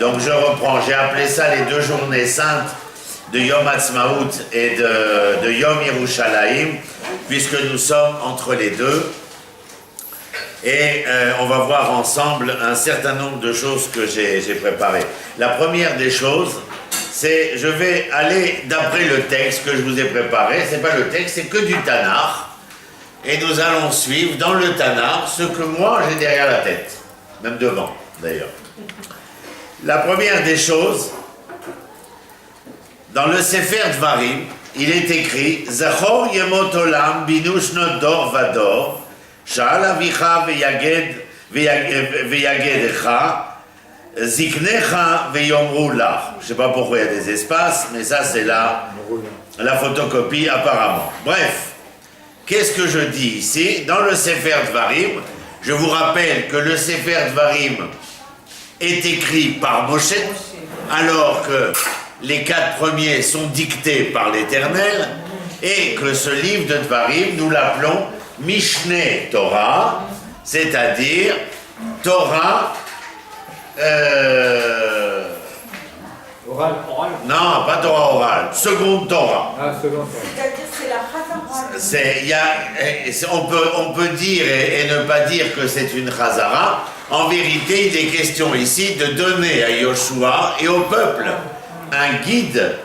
Donc je reprends, j'ai appelé ça les 2 journées saintes de Yom Ha'atzmaut et de Yom Yerushalayim, puisque nous sommes entre les deux. Et on va voir ensemble un certain nombre de choses que j'ai préparées. La première des choses, c'est, je vais aller d'après le texte que je vous ai préparé. C'est pas le texte, c'est que du Tanakh. Et nous allons suivre dans le Tanakh ce que moi j'ai derrière la tête, même devant d'ailleurs. La première des choses, dans le Sefer Dvarim, il est écrit Zachor yemot olam binu shnot dor vador, sha'al avicha veyagedecha, ziknecha veyomru lach. Je ne sais pas pourquoi il y a des espaces, mais ça c'est la photocopie apparemment. Bref, qu'est-ce que je dis ici? Dans le Sefer Dvarim, je vous rappelle que le Sefer Dvarim est écrit par Moshe, alors que les 4 premiers sont dictés par l'Éternel, et que ce livre de Dvarim, nous l'appelons Mishneh Torah, c'est-à-dire Torah... Oral. Non, pas Torah orale, seconde Torah. Ah, seconde Torah. C'est-à-dire c'est la Chazara. On peut dire et ne pas dire que c'est une Chazara. En vérité, il est question ici de donner à Yoshua et au peuple un guide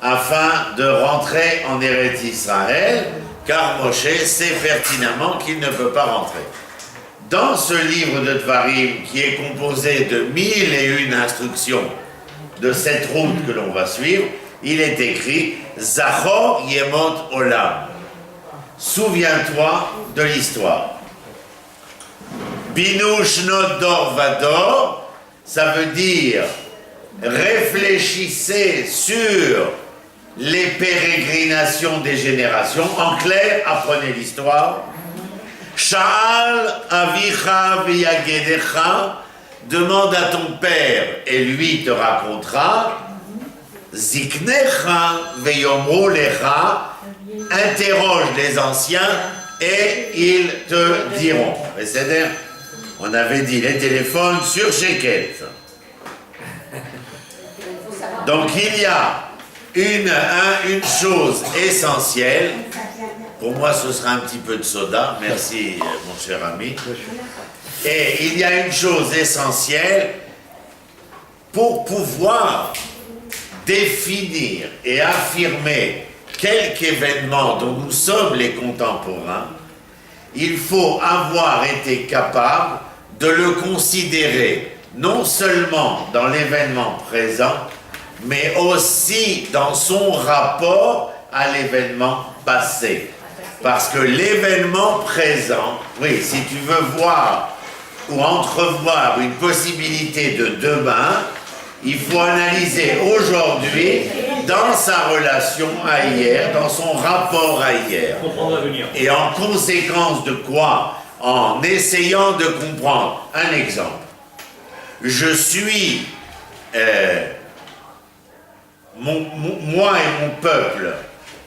afin de rentrer en Eretz Israël, car Moshe sait pertinemment qu'il ne peut pas rentrer. Dans ce livre de Dvarim, qui est composé de 1001 instructions de cette route que l'on va suivre, il est écrit Zachor Yemot Olam. Souviens-toi de l'histoire. Binu Shnot Dor Vador, ça veut dire réfléchissez sur les pérégrinations des générations. En clair, apprenez l'histoire. Sha'al avicha veyagedecha, demande à ton père et lui te racontera. Ziknecha veyomru lecha, interroge les anciens et ils te diront. C'est-à-dire, on avait dit les téléphones sur Sheket. Donc il y a une chose essentielle. Pour moi, ce sera un petit peu de soda. Merci, mon cher ami. Et il y a une chose essentielle pour pouvoir définir et affirmer quelque événement dont nous sommes les contemporains. Il faut avoir été capable de le considérer non seulement dans l'événement présent, mais aussi dans son rapport à l'événement passé. Parce que l'événement présent, oui, si tu veux voir ou entrevoir une possibilité de demain, il faut analyser aujourd'hui dans sa relation à hier, dans son rapport à hier. Et en conséquence de quoi? En essayant de comprendre. Un exemple. Je suis, moi et mon peuple,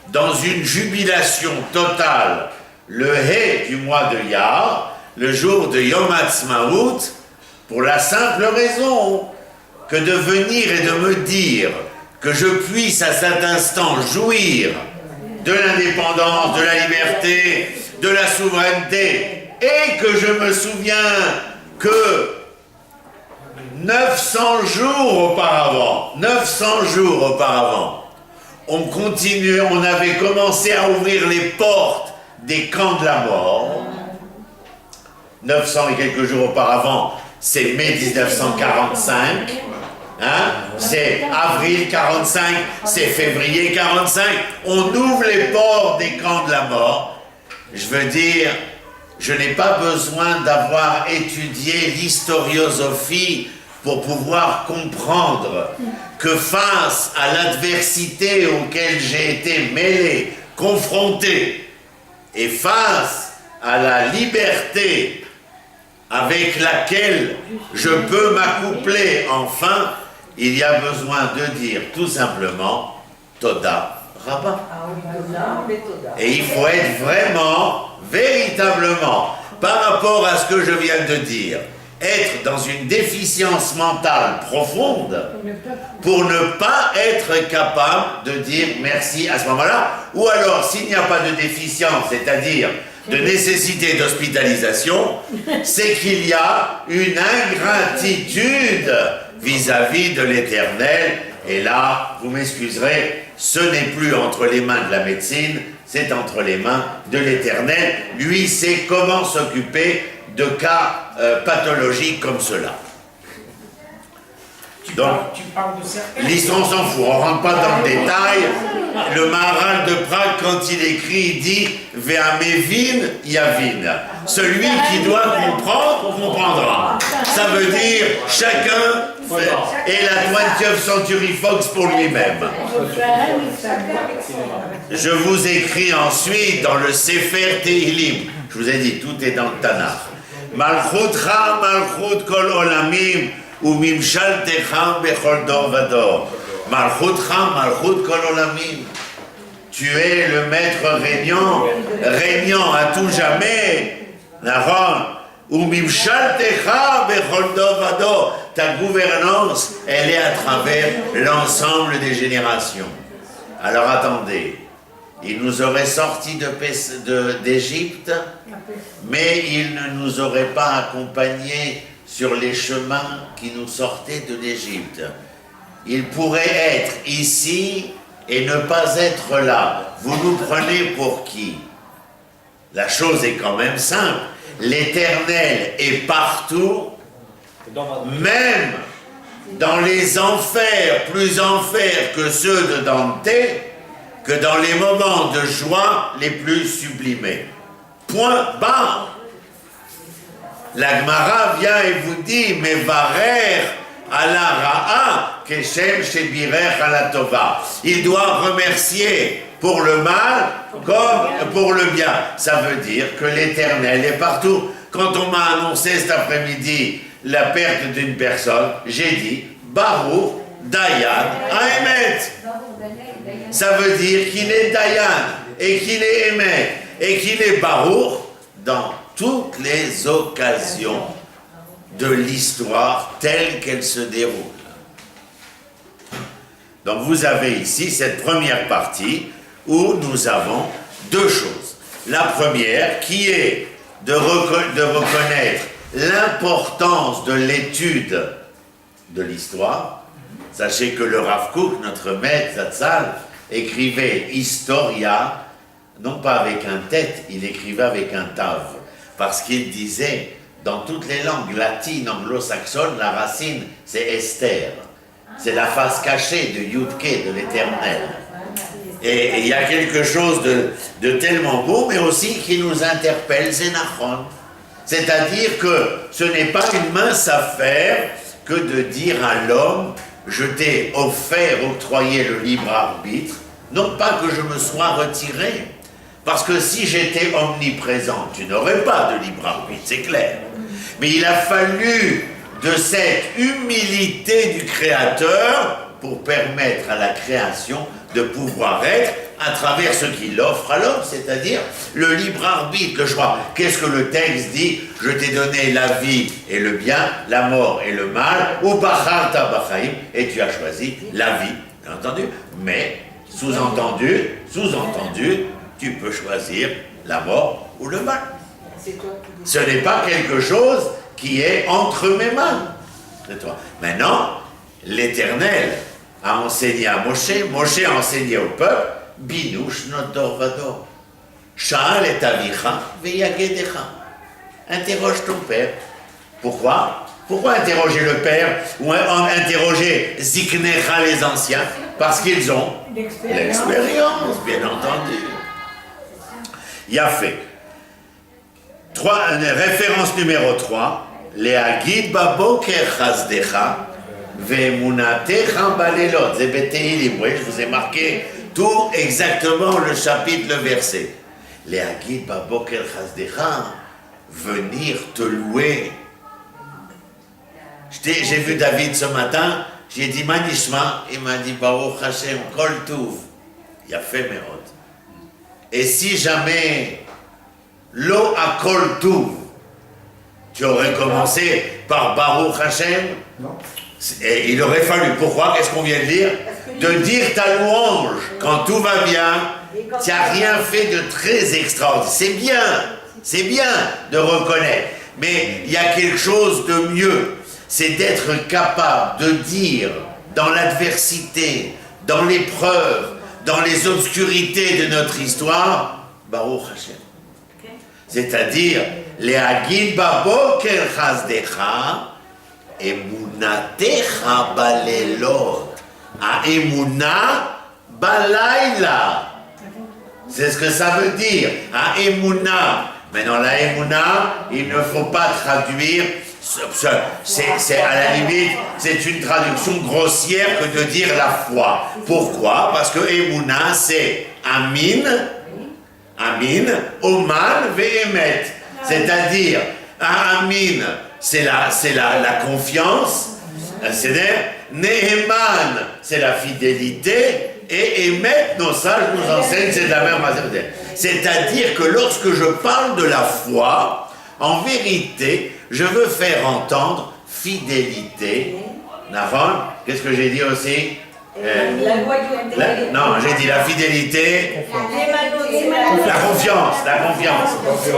dans une jubilation totale, le Hé du mois de Iyar, le jour de Yom Ha'atzmaut, pour la simple raison que de venir et de me dire que je puisse à cet instant jouir de l'indépendance, de la liberté, de la souveraineté, et que je me souviens que 900 jours auparavant, on avait commencé à ouvrir les portes des camps de la mort. 900 et quelques jours auparavant, c'est mai 1945. Hein? C'est avril 45, c'est février 45. On ouvre les portes des camps de la mort. Je veux dire, je n'ai pas besoin d'avoir étudié l'historiosophie pour pouvoir comprendre que face à l'adversité auquel j'ai été mêlé, confronté, et face à la liberté avec laquelle je peux m'accoupler enfin, il y a besoin de dire tout simplement Toda Rabba. Et il faut être vraiment, véritablement, par rapport à ce que je viens de dire, être dans une déficience mentale profonde pour ne pas être capable de dire merci à ce moment-là. Ou alors, s'il n'y a pas de déficience, c'est-à-dire de nécessité d'hospitalisation, c'est qu'il y a une ingratitude vis-à-vis de l'Éternel. Et là, vous m'excuserez, ce n'est plus entre les mains de la médecine, c'est entre les mains de l'Éternel. Lui sait comment s'occuper de cas pathologiques comme cela. Donc, l'histoire, on s'en fout, on ne rentre pas dans le détail. Le Maharal de Prague, quand il écrit, il dit « Ve'amevin yavin ». Celui qui doit comprendre, comprendra. Ça veut dire chacun et la 20th Century Fox pour lui-même. Je vous écris ensuite dans le Sefer Tehilim. Je vous ai dit, tout est dans le Tanakh. Malchutcha malchut kol olamim umimshaltecha bechol dor vador. Malchutcha malchut kol olamim. Tu es le maître régnant, régnant à tout jamais. Nahon. Umimshaltecha bechol dor vador. Ta gouvernance, elle est à travers l'ensemble des générations. Alors attendez. Il nous aurait sortis d'Égypte, mais il ne nous aurait pas accompagnés sur les chemins qui nous sortaient de l'Égypte. Il pourrait être ici et ne pas être là. Vous nous prenez pour qui? La chose est quand même simple. L'Éternel est partout, même dans les enfers, plus enfers que ceux de Dante, que dans les moments de joie les plus sublimés. Point barre. La Gemara vient et vous dit, mais varer ala ra'a keshem shebirer ala tova. Il doit remercier pour le mal comme pour le bien. Ça veut dire que l'Éternel est partout. Quand on m'a annoncé cet après-midi la perte d'une personne, j'ai dit, Baruch Dayan Haemet. Ça veut dire qu'il est Dayan, et qu'il est Emet, et qu'il est Baruch dans toutes les occasions de l'histoire telle qu'elle se déroule. Donc vous avez ici cette première partie où nous avons deux choses. La première qui est de reconnaître l'importance de l'étude de l'histoire. Sachez que le Rav Kook, notre maître Zatzal, écrivait Historia, non pas avec un tête, il écrivait avec un tav, parce qu'il disait, dans toutes les langues latines, anglo-saxonnes, la racine, c'est Esther. C'est la face cachée de Yudke, de l'Éternel. Et il y a quelque chose de tellement beau, mais aussi qui nous interpelle, c'est Nachon. C'est-à-dire que ce n'est pas une mince affaire que de dire à l'homme, je t'ai octroyé le libre arbitre, non pas que je me sois retiré, parce que si j'étais omniprésent, tu n'aurais pas de libre arbitre, c'est clair. Mais il a fallu de cette humilité du Créateur pour permettre à la création de pouvoir être à travers ce qu'il offre à l'homme, c'est-à-dire le libre arbitre, le choix. Qu'est-ce que le texte dit? Je t'ai donné la vie et le bien, la mort et le mal, ou bacharta bachaim, et tu as choisi la vie, bien entendu. Mais, sous-entendu, tu peux choisir la mort ou le mal. Ce n'est pas quelque chose qui est entre mes mains de toi. Maintenant, l'Éternel a enseigné à Moshe, Moshe a enseigné au peuple, Binush nodor vador. Sha'al et avicha veyagedecha. Interroge ton père. Pourquoi? Pourquoi interroger le père ou interroger Ziknecha les anciens? Parce qu'ils ont l'expérience, bien entendu. Yafé. Référence numéro 3. Leagid baboker chazdecha ve'emunatecha balelot. Zebeteilim. Oui, je vous ai marqué tout exactement le chapitre, le verset. Leagid baboker chazdecha. Venir te louer. J'ai vu David ce matin, j'ai dit Manishma, il m'a dit Baruch Hashem Kol Tuv. Il a fait mes rotes. Et si jamais Lo a Kol Tuv, Tu aurais commencé par Baruch Hashem. Non. Et il aurait fallu, pourquoi? Qu'est-ce qu'on vient de dire? De dire ta louange quand tout va bien. Tu n'as rien fait de très extraordinaire. C'est bien de reconnaître. Mais il y a quelque chose de mieux. C'est d'être capable de dire dans l'adversité, dans l'épreuve, dans les obscurités de notre histoire, Baruch Hashem. C'est-à-dire, Le'agid baboker chazdecha, emunatecha balelot, ha'emuna balayla. C'est ce que ça veut dire, ha'emuna. Maintenant, la emuna, il ne faut pas traduire, c'est à la limite, c'est une traduction grossière que de dire la foi. Pourquoi? Parce que emuna, c'est amin, oman, ve'emet. C'est-à-dire, amin, c'est la confiance, c'est-à-dire, neheman, c'est la fidélité, et Emet, nos sages nous enseignent, c'est la même manière. C'est-à-dire que lorsque je parle de la foi, en vérité, je veux faire entendre fidélité. Nahon, qu'est-ce que j'ai dit aussi? Non, j'ai dit la fidélité, la confiance,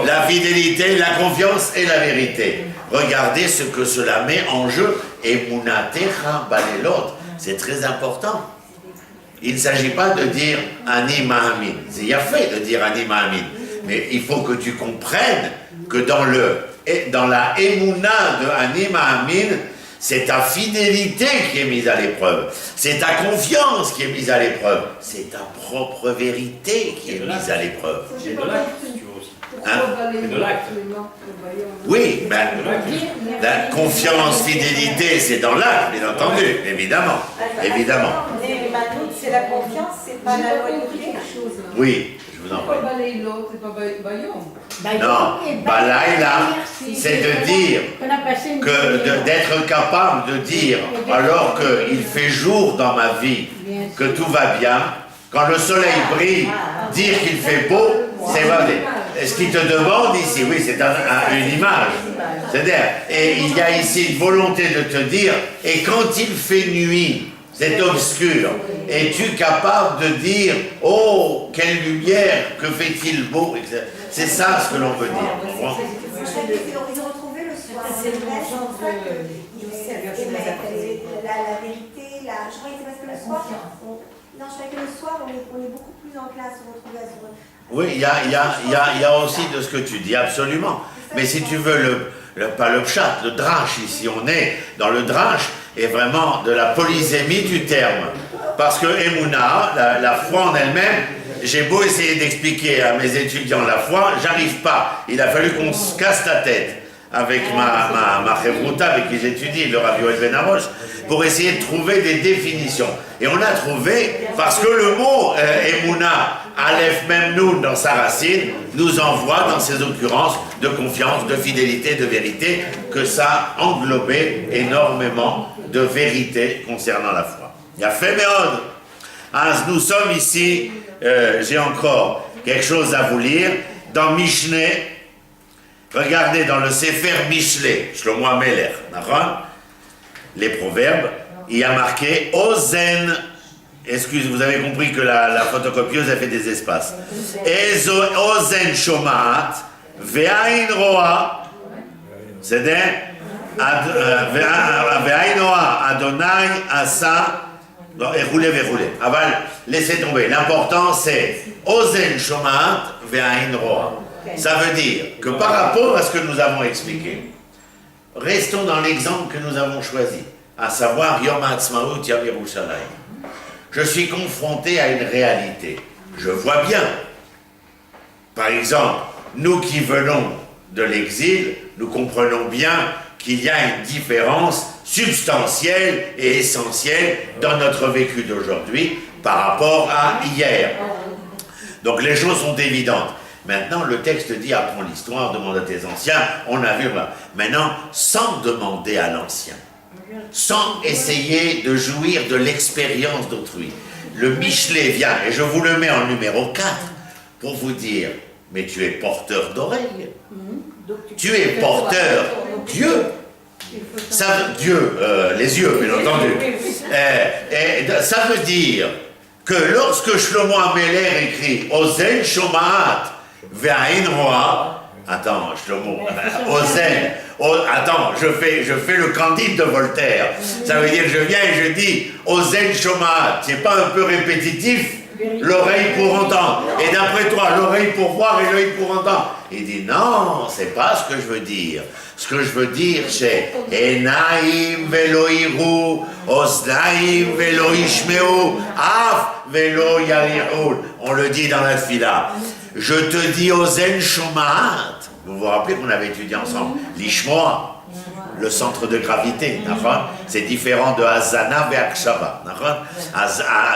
la fidélité, la confiance et la vérité. Regardez ce que cela met en jeu. Emunatecha balelot, c'est très important. Il ne s'agit pas de dire Ani Mahamin. C'est fait de dire Ani Mahamin. Mais il faut que tu comprennes que dans la Emouna de Ani Mahamin, c'est ta fidélité qui est mise à l'épreuve. C'est ta confiance qui est mise à l'épreuve. C'est ta propre vérité qui est mise à l'épreuve. C'est de l'acte, si tu veux aussi. Hein? C'est de l'acte. Oui, ben, la confiance, fidélité, c'est dans l'acte, bien entendu, évidemment. Évidemment. Mais c'est la confiance, c'est pas la loyauté. Oui, je vous en prie. Non, Balaïla, c'est de dire, d'être capable de dire, alors qu'il fait jour dans ma vie, que tout va bien, quand le soleil brille, dire qu'il fait beau, c'est vrai. Ce qu'il te demande ici, oui, c'est une image. C'est-à-dire, et il y a ici une volonté de te dire, et quand il fait nuit, c'est obscur, es-tu capable de dire, oh, quelle lumière, que fait-il beau, etc. C'est ça ce que l'on veut dire. Ils ont retrouvé le soir. C'est la vérité, je crois que c'est parce que le soir, non, je crois que le soir, on est beaucoup plus en classe, on retrouve à se. Oui, il y a aussi de ce que tu dis, absolument. Mais si tu veux, pas le pshat, le drash, ici on est dans le drash, et vraiment de la polysémie du terme. Parce que Emouna, la foi en elle-même, j'ai beau essayer d'expliquer à mes étudiants la foi, j'arrive pas. Il a fallu qu'on se casse la tête avec ma chevrouta, avec qui j'étudie, le Rabbi Yoel Ben Arosh, pour essayer de trouver des définitions. Et on a trouvé, parce que le mot Emouna, Aleph même Noun dans sa racine, nous envoie dans ces occurrences de confiance, de fidélité, de vérité, que ça englobait énormément de vérité concernant la foi. Il y a fait méode. Nous sommes ici, j'ai encore quelque chose à vous lire, dans Mishneh. Regardez dans le Sefer Mishlei, Shlomo Ameler, les proverbes, il y a marqué Ozen. Vous avez compris que la photocopieuse a fait des espaces. Ozen shomat, ve'ain roa, c'est-à-dire, ve'ain roa, Adonai asa, et roulez. Aval, laissez tomber. L'important c'est Ozen shomat, ve'ain roa. Ça veut dire que par rapport à ce que nous avons expliqué, restons dans l'exemple que nous avons choisi, à savoir Yom HaAtzmaut, Yom Yerushalayim. Je suis confronté à une réalité. Je vois bien. Par exemple, nous qui venons de l'exil, nous comprenons bien qu'il y a une différence substantielle et essentielle dans notre vécu d'aujourd'hui par rapport à hier. Donc les choses sont évidentes. Maintenant, le texte dit, apprends l'histoire, demande à tes anciens, on a vu. Maintenant, sans demander à l'ancien, sans essayer de jouir de l'expérience d'autrui. Le Michelet vient, et je vous le mets en numéro 4, pour vous dire, mais tu es porteur d'oreilles. Tu es porteur Dieu. Dieu, les yeux, bien entendu. Ça veut dire que lorsque Shlomo Ameler écrit Ozen Shomaat Ve'ain Roa, attends, Shlomo, Ozen, attends, je fais le Candide de Voltaire. Ça veut dire que je viens et je dis Ozen Shomaat. C'est pas un peu répétitif? L'oreille pour entendre. Et d'après toi, l'oreille pour voir et l'œil pour entendre. Il dit non, c'est pas ce que je veux dire. Ce que je veux dire, c'est Enaim velo iru, Osnaim velo ishmeu, Af velo yari'ul. On le dit dans la tfila. Je te dis Ozen Shomaat. Vous vous rappelez qu'on avait étudié ensemble l'Ishmoa, le centre de gravité, c'est différent de Hazana et Akshava.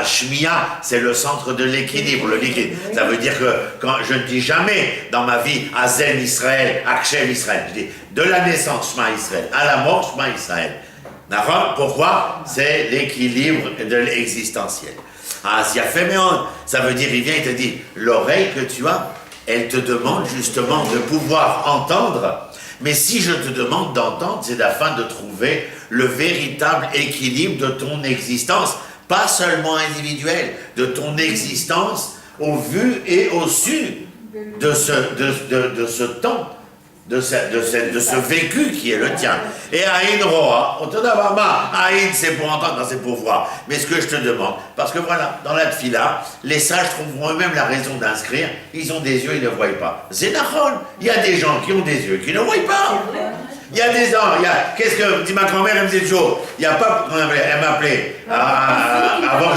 Shmiya, c'est le centre de l'équilibre, le liquide. Ça veut dire que quand je ne dis jamais dans ma vie Hazen Israël, Akshem Israël, je dis de la naissance Shema Israël, à la mort Shema Israël. Pourquoi? C'est l'équilibre de l'existentiel. Ça veut dire, il vient et te dit, l'oreille que tu as, elle te demande justement de pouvoir entendre. Mais si je te demande d'entendre, c'est afin de trouver le véritable équilibre de ton existence, pas seulement individuelle, de ton existence au vu et au su de ce temps, de ce vécu qui est le tien. Et Aïn Roa, Aïn c'est pour entendre, non, c'est pour voir. Mais ce que je te demande, parce que voilà, dans la tfila, les sages trouveront eux-mêmes la raison d'inscrire, ils ont des yeux, ils ne voient pas. Zénachon, il y a des gens qui ont des yeux, qui ne voient pas. Il y a des gens, qu'est-ce que dit ma grand-mère, elle me dit toujours, il n'y a pas, elle m'appelait, avant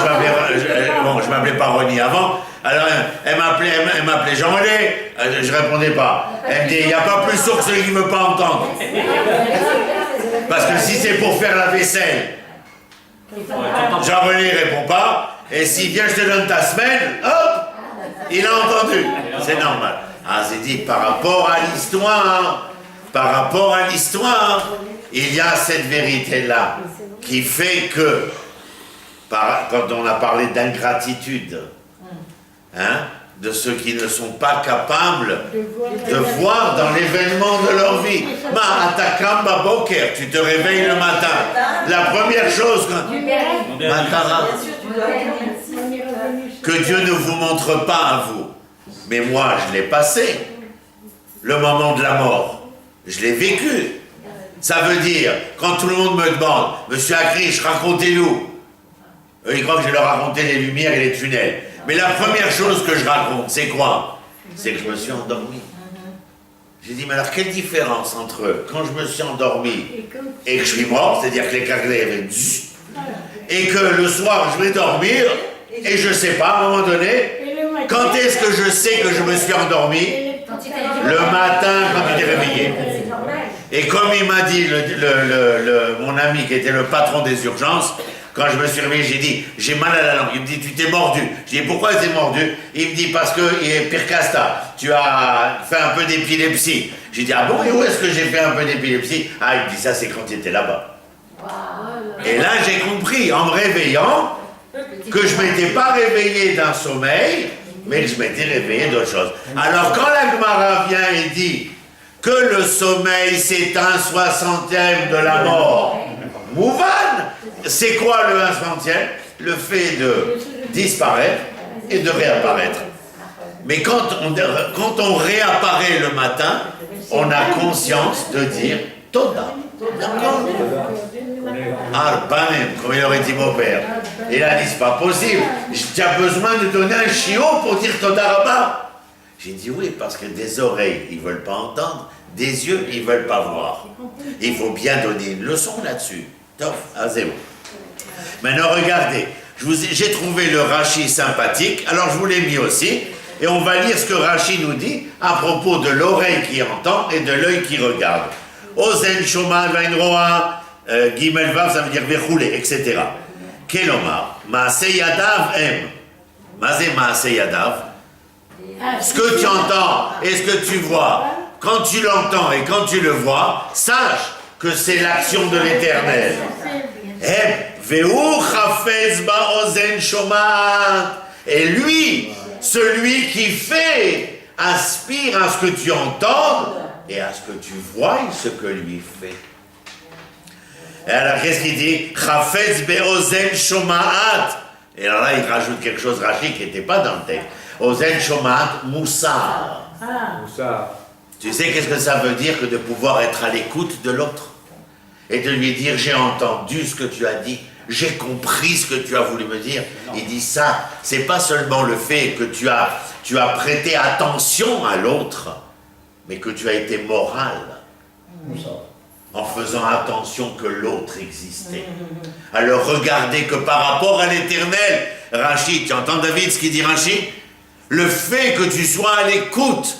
je m'appelais pas Ronnie avant, alors elle m'appelait Jean-René, je répondais pas. Elle me dit, il n'y a pas plus sourd que celui qui ne veut pas entendre. Parce que si c'est pour faire la vaisselle, Jean-René ne répond pas, et s'il vient, je te donne ta semaine, hop, il a entendu. C'est normal. C'est dit, par rapport à l'histoire, il y a cette vérité-là qui fait que, quand on a parlé d'ingratitude, de ceux qui ne sont pas capables de voir dans l'événement de leur vie. Atakamba Boker, tu te réveilles le matin. La première chose que Dieu ne vous montre pas à vous, mais moi je l'ai passé, le moment de la mort. Je l'ai vécu. Ça veut dire, quand tout le monde me demande, Monsieur Akrish, racontez-nous. Eux, ils croient que je leur racontais les lumières et les tunnels. Mais la première chose que je raconte, c'est quoi? C'est que je me suis endormi. J'ai dit, mais alors quelle différence entre quand je me suis endormi et que je suis mort, c'est-à-dire que les carclés avaient et que le soir je vais dormir et je ne sais pas, à un moment donné, quand est-ce que je sais que je me suis endormi? Le matin, quand il est réveillé. Et comme il m'a dit mon ami qui était le patron des urgences, quand je me suis réveillé, j'ai dit, j'ai mal à la langue. Il me dit, tu t'es mordu. J'ai dit, pourquoi tu t'es mordu? Il me dit, parce que, Pircasta, tu as fait un peu d'épilepsie. J'ai dit, ah bon, et où est-ce que j'ai fait un peu d'épilepsie? Ah, il me dit, ça c'est quand tu étais là-bas. Et là, j'ai compris, en me réveillant, que je ne m'étais pas réveillé d'un sommeil, mais que je m'étais réveillé d'autre chose. Alors, quand la Gemara vient et dit que le sommeil, c'est 1/60 de la mort, Mouvan, c'est quoi le 1/60? Le fait de disparaître et de réapparaître. Mais quand on réapparaît le matin, on a conscience de dire Toda. Arbanem, comme il aurait dit mon père. Et là, il dit, c'est pas possible. Tu as besoin de donner un chiot pour dire Toda Rabba. J'ai dit oui, parce que des oreilles, ils ne veulent pas entendre, des yeux, ils ne veulent pas voir. Il faut bien donner une leçon là-dessus. Top, à zéro. Maintenant, regardez, j'ai trouvé le Rashi sympathique, alors je vous l'ai mis aussi, et on va lire ce que Rashi nous dit à propos de l'oreille qui entend et de l'œil qui regarde. Ozen, Shoma, Vainroa, Gimel Vav, ça veut dire Vechoule, etc. Kelomar, Maaseh Yadav M. Maaseh Yadav. Ce que tu entends et ce que tu vois, quand tu l'entends et quand tu le vois, sache que c'est l'action de l'Éternel. Et lui, celui qui fait, aspire à ce que tu entendes et à ce que tu voies ce que lui fait. Et alors, qu'est-ce qu'il dit? Chafetz be'ozen shomaat. Et alors là, il rajoute quelque chose, Rashi, qui n'était pas dans le texte. Ozen shomaat moussar. Ça, Tu sais qu'est-ce que ça veut dire que de pouvoir être à l'écoute de l'autre? Et de lui dire, j'ai entendu ce que tu as dit, j'ai compris ce que tu as voulu me dire. Il dit ça, c'est pas seulement le fait que tu as prêté attention à l'autre, mais que tu as été moral en faisant attention que l'autre existait. Alors regardez que par rapport à l'éternel, Rachid, tu entends David ce qu'il dit Rachid? Le fait que tu sois à l'écoute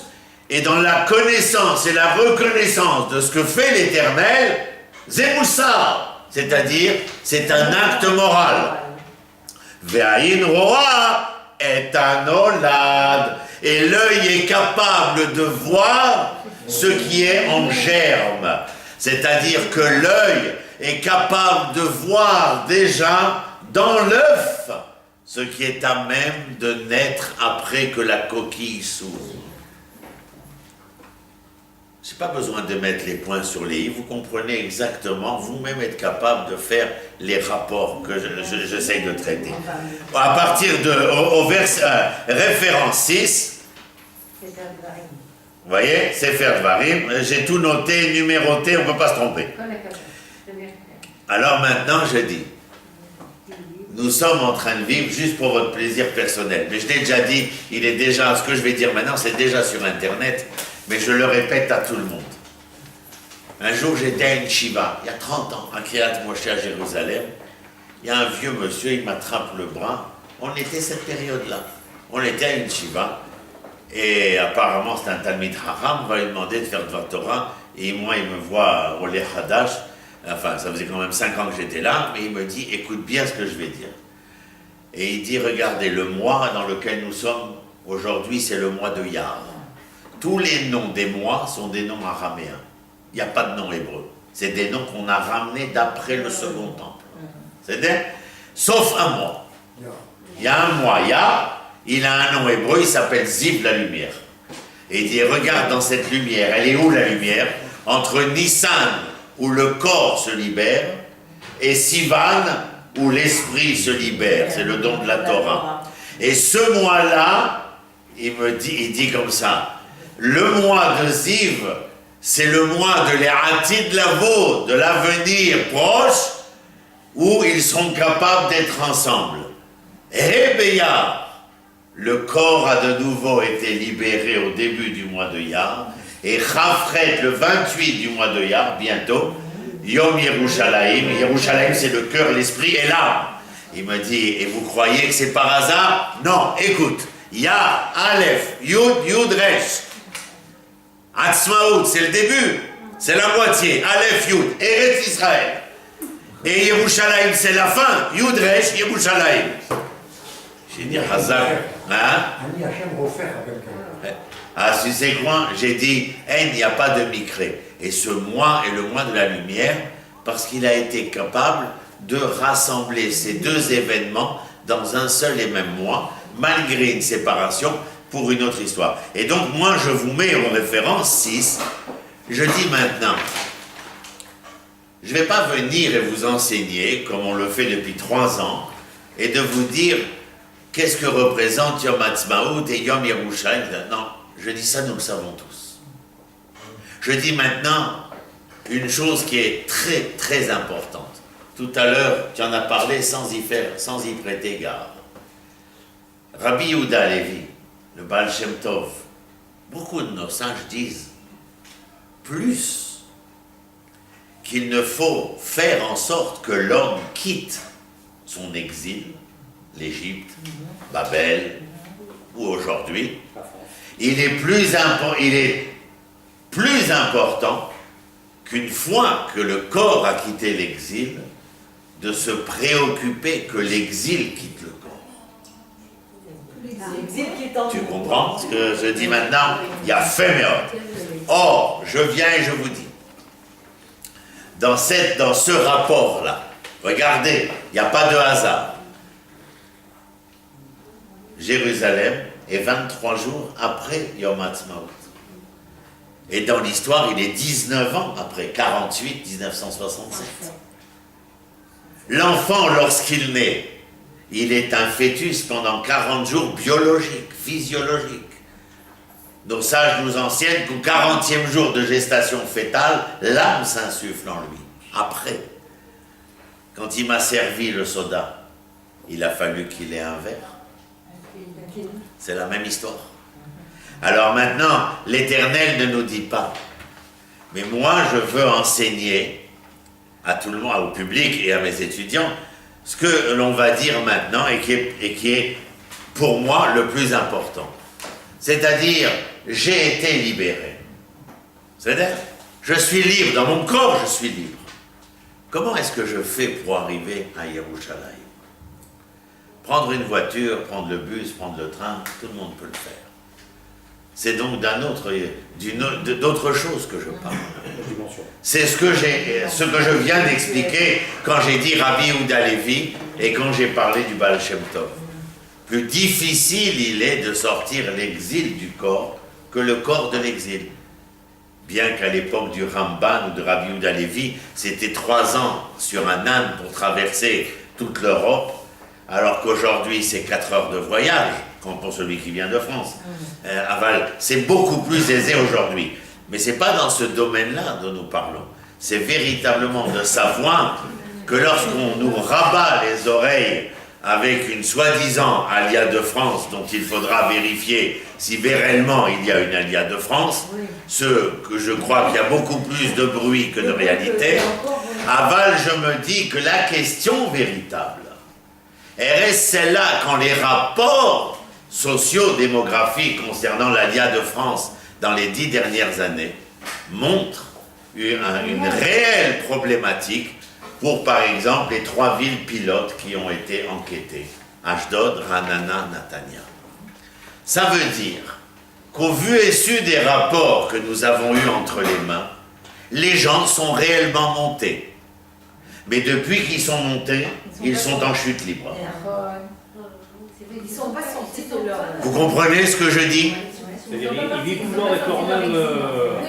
et dans la connaissance et la reconnaissance de ce que fait l'éternel, Zemoussa, c'est-à-dire c'est un acte moral. Ve'ayin roa est un olad. Et l'œil est capable de voir ce qui est en germe. C'est-à-dire que l'œil est capable de voir déjà dans l'œuf ce qui est à même de naître après que la coquille s'ouvre. Je n'ai pas besoin de mettre les points sur les i, vous comprenez exactement, vous-même êtes capable de faire les rapports que j'essaye de traiter. À partir de, au référence 6, vous voyez, Sefer Dvarim, j'ai tout noté, numéroté, on ne peut pas se tromper. Alors maintenant, je dis, nous sommes en train de vivre juste pour votre plaisir personnel. Mais je l'ai déjà dit, il est déjà, ce que je vais dire maintenant, c'est déjà sur Internet, mais je le répète à tout le monde. Un jour, j'étais à une shiva, il y a 30 ans, à Kiryat Moshe à Jérusalem. Il y a un vieux monsieur, il m'attrape le bras. On était cette période-là. On était à une shiva, et apparemment, c'est un Talmid Haram, on va lui demander de faire Dvar Torah, et moi, il me voit au Lech Hadash. Enfin, ça faisait quand même 5 ans que j'étais là, mais il me dit, écoute bien ce que je vais dire. Et il dit, regardez, le mois dans lequel nous sommes aujourd'hui, c'est le mois de Iyar. Tous les noms des mois sont des noms araméens. Il n'y a pas de nom hébreu. C'est des noms qu'on a ramenés d'après le second temple. C'est-à-dire, sauf un mois. Il y a un mois, Iyar, il a un nom hébreu, il s'appelle Ziv, la lumière. Et il dit, regarde dans cette lumière, elle est où la lumière? Entre Nissan, où le corps se libère, et Sivan, où l'esprit se libère. C'est le don de la Torah. Et ce mois-là, il dit comme ça, le mois de Ziv, c'est le mois de l'E'atid Lavo, de l'avenir proche, où ils seront capables d'être ensemble. Rébeya, le corps a de nouveau été libéré au début du mois de Iyar, et Chafret, le 28 du mois de Iyar, bientôt, Yom Yerushalayim, Yerushalayim c'est le cœur, l'esprit et l'âme. Il me dit, et vous croyez que c'est par hasard? Non, écoute, Yar, Aleph, Yud, Yud, Resh. Atzmaout, c'est le début, c'est la moitié, Aleph, Yud, Eretz Israël. Et Yerushalayim, c'est la fin, Yud, Resh, Yerushalayim. J'ai dit, Hazak, hein? Ah, tu sais quoi? J'ai dit, il n'y a pas de micré. Et ce mois est le mois de la lumière, parce qu'il a été capable de rassembler ces deux événements dans un seul et même mois, malgré une séparation, pour une autre histoire. Et donc, moi, je vous mets en référence 6. Je dis maintenant, je ne vais pas venir et vous enseigner, comme on le fait depuis 3 ans, et de vous dire qu'est-ce que représente Yom Ha'atzmaut et Yom Yerushalayim. Non, je dis ça, nous le savons tous. Je dis maintenant une chose qui est très, très importante. Tout à l'heure, tu en as parlé sans y prêter garde. Rabbi Yehuda Levi, le Baal Shem Tov, beaucoup de nos sages disent plus qu'il ne faut faire en sorte que l'homme quitte son exil, l'Égypte, Babel, ou aujourd'hui, il est plus important qu'une fois que le corps a quitté l'exil, de se préoccuper que l'exil quitte le corps. Tu comprends ce que je dis maintenant? Il y a Féméot. Or, je viens et je vous dis, dans ce rapport-là, regardez, il n'y a pas de hasard. Jérusalem est 23 jours après Yom Ha'atzmaut. Et dans l'histoire, il est 19 ans après, 48, 1967. L'enfant, lorsqu'il naît, il est un fœtus pendant 40 jours biologiques, physiologiques. Nos sages nous enseignent qu'au 40e jour de gestation fœtale, l'âme s'insuffle en lui. Après, quand il m'a servi le soda, il a fallu qu'il ait un verre. C'est la même histoire. Alors maintenant, l'Éternel ne nous dit pas, mais moi je veux enseigner à tout le monde, au public et à mes étudiants, ce que l'on va dire maintenant et qui est pour moi le plus important. C'est-à-dire, j'ai été libéré. C'est-à-dire, je suis libre, dans mon corps je suis libre. Comment est-ce que je fais pour arriver à Yerushalayim? Prendre une voiture, prendre le bus, prendre le train, tout le monde peut le faire. C'est donc d'autre chose que je parle. C'est ce que je viens d'expliquer quand j'ai dit Rabbi Yehuda Levi et quand j'ai parlé du Baal Shem Tov. Plus difficile il est de sortir l'exil du corps que le corps de l'exil. Bien qu'à l'époque du Ramban ou de Rabbi Yehuda Levi, c'était 3 ans sur un âne pour traverser toute l'Europe, alors qu'aujourd'hui c'est 4 heures de voyage, comme pour celui qui vient de France. C'est beaucoup plus aisé aujourd'hui. Mais ce n'est pas dans ce domaine-là dont nous parlons. C'est véritablement de savoir que lorsqu'on nous rabat les oreilles avec une soi-disant Alia de France dont il faudra vérifier si réellement il y a une Alia de France, ce que je crois qu'il y a beaucoup plus de bruit que de réalité, aval, je me dis que la question véritable, elle reste celle-là quand les rapports socio-démographiques concernant l'Alia de France dans les 10 dernières années montrent une réelle problématique pour, par exemple, les 3 villes pilotes qui ont été enquêtées, Ashdod, Ranana, Natania. Ça veut dire qu'au vu et su des rapports que nous avons eus entre les mains, les gens sont réellement montés. Mais depuis qu'ils sont montés, ils sont en chute libre. Ils sont pas sortis de leur... Vous comprenez ce que je dis? C'est-à-dire, ils vivent toujours avec leur même...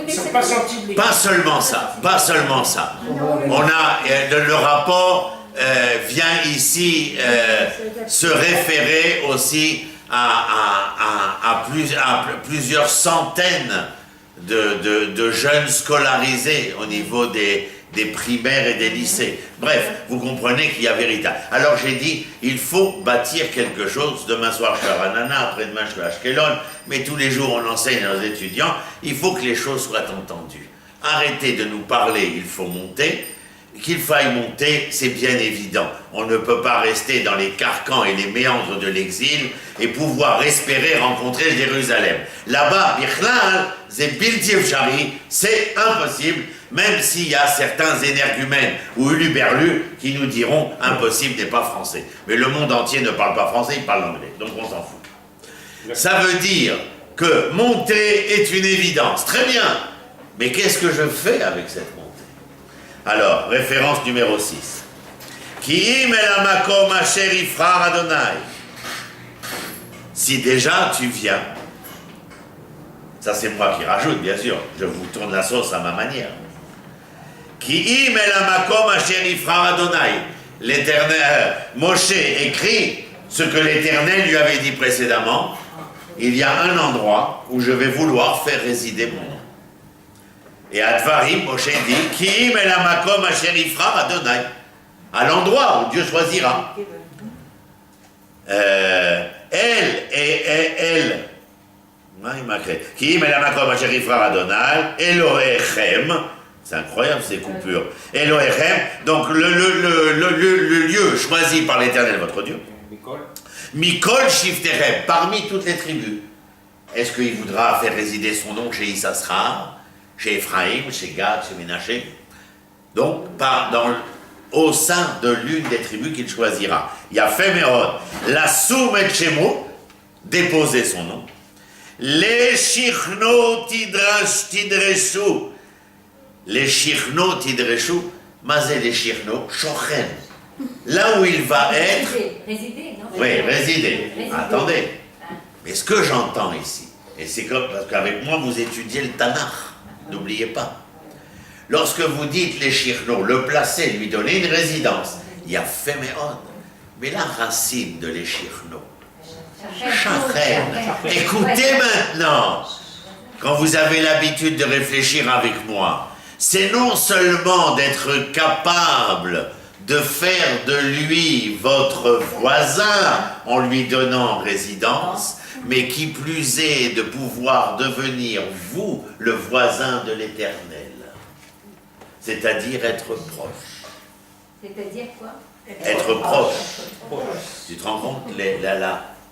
Ils ne sont pas sortis de l'école. Pas seulement ça, pas seulement ça. On a, le rapport vient ici se référer aussi à plusieurs centaines de jeunes scolarisés au niveau des primaires et des lycées. Bref, vous comprenez qu'il y a vérité. Alors j'ai dit, il faut bâtir quelque chose. Demain soir je suis à Ranana, après-demain je suis à Ashkelon, mais tous les jours on enseigne à nos étudiants, il faut que les choses soient entendues. Arrêtez de nous parler, il faut monter. Qu'il faille monter, c'est bien évident. On ne peut pas rester dans les carcans et les méandres de l'exil et pouvoir espérer rencontrer Jérusalem. Là-bas, Bichlal, c'est Bilti Efshari, c'est impossible, même s'il y a certains énergumènes ou uluberlus qui nous diront impossible n'est pas français. Mais le monde entier ne parle pas français, il parle anglais, donc on s'en fout. Ça veut dire que monter est une évidence, très bien, mais qu'est-ce que je fais avec cette montée? Alors, référence numéro 6. Ki'im el hamakom asher yifrar Adonai. Si déjà tu viens, ça c'est moi qui rajoute bien sûr, je vous tourne la sauce à ma manière. Ki'im el hamakom asher yifrar Adonai. L'Éternel, Moshe écrit ce que l'Éternel lui avait dit précédemment. Il y a un endroit où je vais vouloir faire résider mon nom. Et à Dvarim, Moshe dit, Ki'im el hamakom asher yifrar Adonai, à l'endroit où Dieu choisira. Ki'im el hamakom asher yifrar Adonai, Elohechem, c'est incroyable ces coupures. Elohechem, donc le lieu choisi par l'Éternel, votre Dieu. Mikol Shiftechem, parmi toutes les tribus. Est-ce qu'il voudra faire résider son nom chez Issachar, chez Ephraïm, chez Gad, chez Ménaché? Donc, au sein de l'une des tribus qu'il choisira. Il y a Féméron, la Soumet Shemo, déposer son nom. Les Shichno Tidreshu. Les Shichno Tidreshu, Mazé les Shichno, Shochen. Là où il va être. Résider, non? Oui, résider. Attendez. Mais ce que j'entends ici, et c'est comme parce qu'avec moi vous étudiez le Tanakh. N'oubliez pas. Lorsque vous dites les Shirno, le placer, lui donner une résidence, il y a Féméon. Mais la racine de les Shirno, Shachen. Écoutez maintenant, quand vous avez l'habitude de réfléchir avec moi, c'est non seulement d'être capable de faire de lui votre voisin en lui donnant résidence, mais qui plus est de pouvoir devenir, vous, le voisin de l'Éternel. C'est-à-dire être proche. C'est-à-dire quoi? Être proche. Tu te rends compte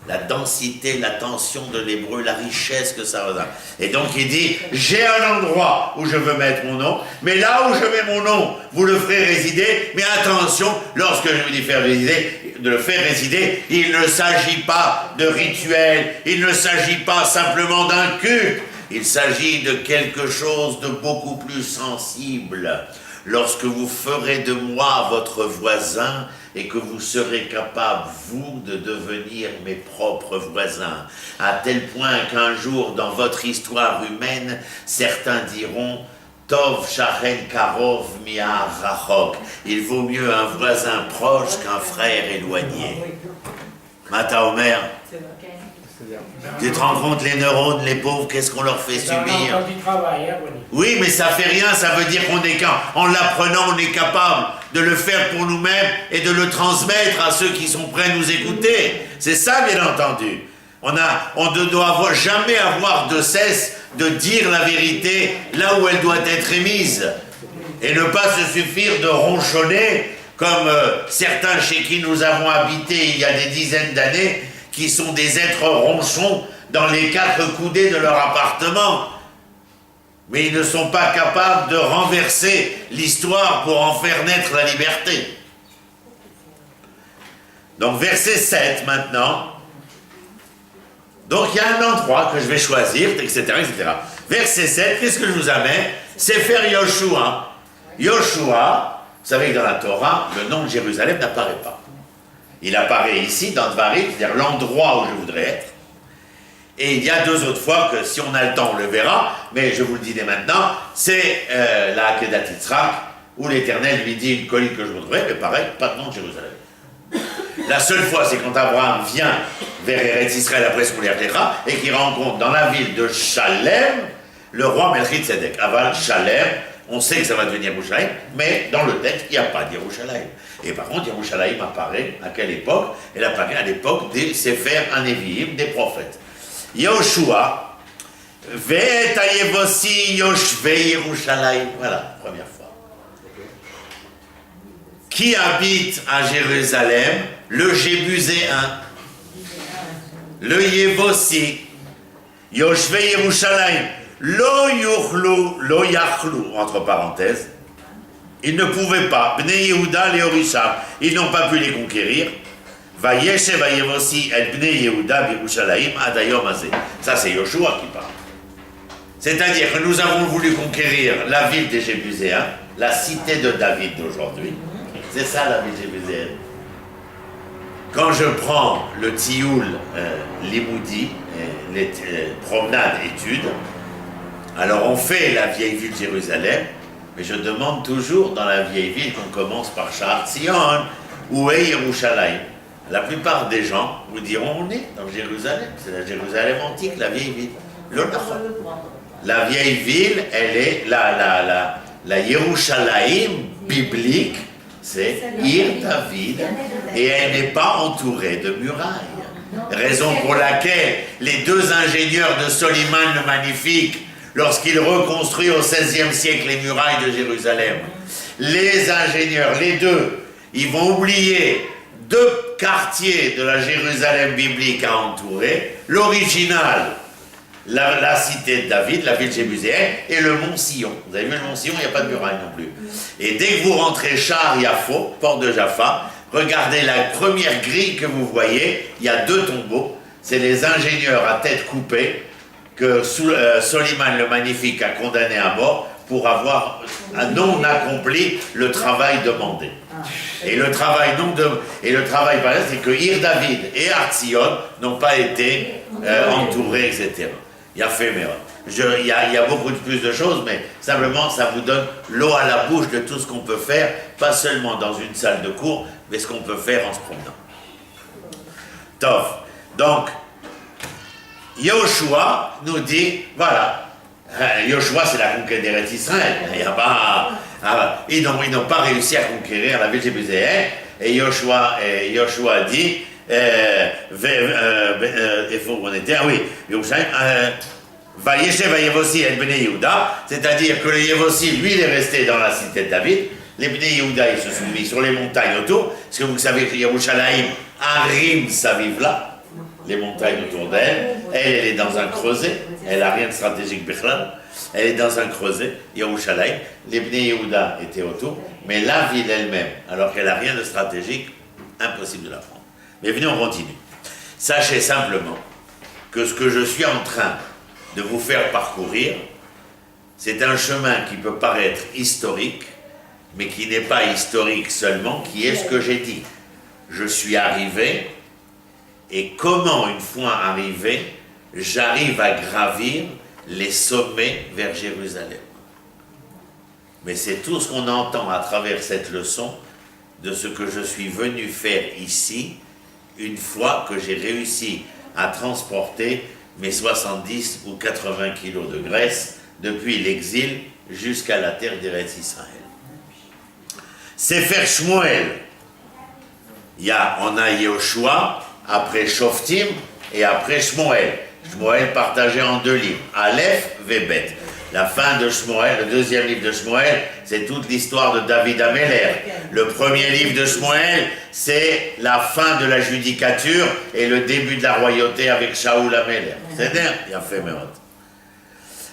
la densité, la tension de l'hébreu, la richesse que ça représente. Et donc il dit, j'ai un endroit où je veux mettre mon nom, mais là où je mets mon nom, vous le ferez résider, mais attention, lorsque je vous dis faire résider, de le faire résider, il ne s'agit pas de rituel, il ne s'agit pas simplement d'un culte, il s'agit de quelque chose de beaucoup plus sensible. Lorsque vous ferez de moi votre voisin et que vous serez capable, vous, de devenir mes propres voisins, à tel point qu'un jour, dans votre histoire humaine, certains diront « Tov Shachen Karov Mi'ar Rachok » il vaut mieux un voisin proche qu'un frère éloigné. Mata Omer, tu te rends compte, les neurones, les pauvres, qu'est-ce qu'on leur fait subir? Oui, mais ça fait rien, ça veut dire qu'on est en l'apprenant, on est capable de le faire pour nous-mêmes et de le transmettre à ceux qui sont prêts à nous écouter. C'est ça, bien entendu. On ne doit jamais avoir de cesse de dire la vérité là où elle doit être émise. Et ne pas se suffire de ronchonner comme certains chez qui nous avons habité il y a des dizaines d'années, qui sont des êtres ronchons dans les quatre coudées de leur appartement. Mais ils ne sont pas capables de renverser l'histoire pour en faire naître la liberté. Donc verset 7 maintenant. Donc il y a un endroit que je vais choisir, etc. etc. Verset 7, qu'est-ce que je vous amène? C'est faire Yoshua. Yoshua, vous savez que dans la Torah, le nom de Jérusalem n'apparaît pas. Il apparaît ici, dans Dvarim, c'est-à-dire l'endroit où je voudrais être. Et il y a deux autres fois que, si on a le temps, on le verra, mais je vous le dis dès maintenant, c'est la Akedat Yitzhak, où l'Éternel lui dit une colline que je voudrais, mais pareil, pas de nom de Jérusalem. La seule fois, c'est quand Abraham vient vers Eretz Israël après son Erdecha, et qu'il rencontre dans la ville de Shalem, le roi Melchizedek. Aval Shalem, on sait que ça va devenir Yerushalayim, mais dans le texte, il n'y a pas d'Yerushalayim. Et par contre, Yerushalayim apparaît à quelle époque? Elle apparaît à l'époque des Sefer Haneviim, des prophètes. Yoshua, Ve'et Hayevosi Yoshvei Yerushalayim. Voilà, première fois. Qui habite à Jérusalem? Le Jébuséen, le Yevosi, Yoshvei Yerushalayim. Lo yuchlu, lo yachlu, entre parenthèses. Ils ne pouvaient pas. Bnei Yehuda le Orisham. Ils n'ont pas pu les conquérir. Vayeshev Vayevosi el Bnei Yehuda b'Yerushalayim ad hayom hazeh. Ça, c'est Yoshua qui parle. C'est-à-dire que nous avons voulu conquérir la ville des Jébuséens, la cité de David d'aujourd'hui. C'est ça la ville jébuséenne. Quand je prends le Tioul Limoudi, les promenades études, alors on fait la vieille ville de Jérusalem, mais je demande toujours dans la vieille ville qu'on commence par Sha'ar Tzion, où est Yerushalayim. La plupart des gens vous diront on est dans Jérusalem, c'est la Jérusalem antique, la vieille ville. La vieille ville, elle est la Yerushalayim biblique, c'est Ir David, et elle n'est pas entourée de murailles. Raison pour laquelle les deux ingénieurs de Soliman le Magnifique, lorsqu'il reconstruit au XVIe siècle les murailles de Jérusalem, les ingénieurs, les deux, ils vont oublier deux quartiers de la Jérusalem biblique à entourer, l'original, la cité de David, la ville jébuséenne, et le mont Sion. Vous avez vu le mont Sion, il n'y a pas de muraille non plus. Et dès que vous rentrez Sha'ar Yafo, porte de Jaffa, regardez la première grille que vous voyez, il y a deux tombeaux, c'est les ingénieurs à tête coupée, que Soliman le Magnifique a condamné à mort pour avoir non accompli le travail demandé. Et le travail par exemple, c'est que Ir David et Artzion n'ont pas été entourés, etc. Il y a fait, mais il y a beaucoup de plus de choses, mais simplement ça vous donne l'eau à la bouche de tout ce qu'on peut faire, pas seulement dans une salle de cours, mais ce qu'on peut faire en se promenant. Tov. Donc, Yoshua nous dit, voilà, Yoshua c'est la conquête d'Eretz Israël. Il y a pas, ils n'ont pas réussi à conquérir la ville jébuséenne, et Yoshua dit, il faut qu'on était, ah oui, Vayeshev Yevosi et Bnei Yehuda, c'est-à-dire que le Yevosi, lui, il est resté dans la cité de David, les Bnei Yehuda, ils se sont mis sur les montagnes autour, parce que vous savez que Yerushalayim, Harim, ça vive là, les montagnes autour d'elle, elle est dans un creuset, elle n'a rien de stratégique, Bichlal, elle est dans un creuset, Yerushalayim, les Bnei Yehuda étaient autour, mais la ville elle-même, alors qu'elle n'a rien de stratégique, impossible de la prendre. Mais venez, on continue. Sachez simplement que ce que je suis en train de vous faire parcourir, c'est un chemin qui peut paraître historique, mais qui n'est pas historique seulement, qui est ce que j'ai dit. Je suis arrivé, et comment, une fois arrivé, j'arrive à gravir les sommets vers Jérusalem. Mais c'est tout ce qu'on entend à travers cette leçon de ce que je suis venu faire ici, une fois que j'ai réussi à transporter mes 70 ou 80 kilos de graisse depuis l'exil jusqu'à la terre d'Eretz Israël. Sefer Shmuel, on a Yehoshua, après Shoftim et après Shmuel. Shmuel partagé en deux livres, Aleph et Bet. La fin de Shmuel, le deuxième livre de Shmuel, c'est toute l'histoire de David Améler. Le premier livre de Shmuel, c'est la fin de la judicature et le début de la royauté avec Shaoul Améler. C'est-à-dire, il a fait Mérod.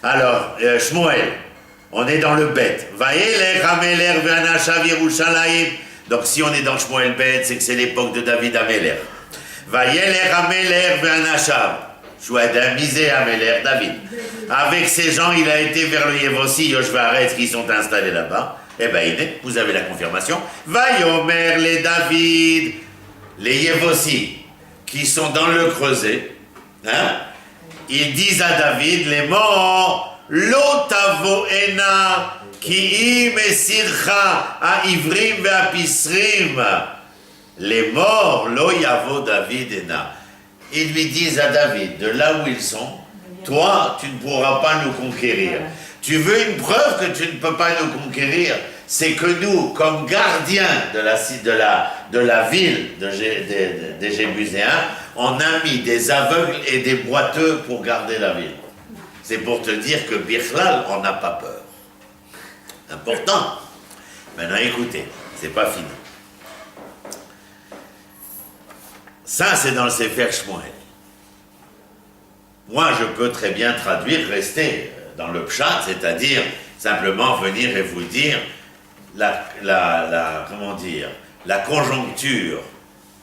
Alors, Shmuel, on est dans le Bet. Vaïelech Améler ve'anashav Yerushalayim. Donc si on est dans Shmuel Bet, c'est que c'est l'époque de David Améler. Vaïelech Améler ve'anashav. Chouadam, misé Améler, David. Avec ces gens, il a été vers le Yevosi, Yoshvaretz, qui sont installés là-bas. Eh bien, vous avez la confirmation. Vayomer les David, les Yevosi, qui sont dans le creuset, hein, ils disent à David, les morts, l'otavo ena, ki im esircha, a ivrim ve apisrim. Les morts, lo yavo David ena. Ils lui disent à David, de là où ils sont, toi, tu ne pourras pas nous conquérir. Tu veux une preuve que tu ne peux pas nous conquérir? C'est que nous, comme gardiens de la ville des Jébuséens, on a mis des aveugles et des boiteux pour garder la ville. C'est pour te dire que Bichlal, on n'a pas peur. Important. Maintenant, écoutez, c'est pas fini. Ça, c'est dans le Sefer Shmuel. Moi, je peux très bien traduire, rester dans le pshat, c'est-à-dire simplement venir et vous dire la conjoncture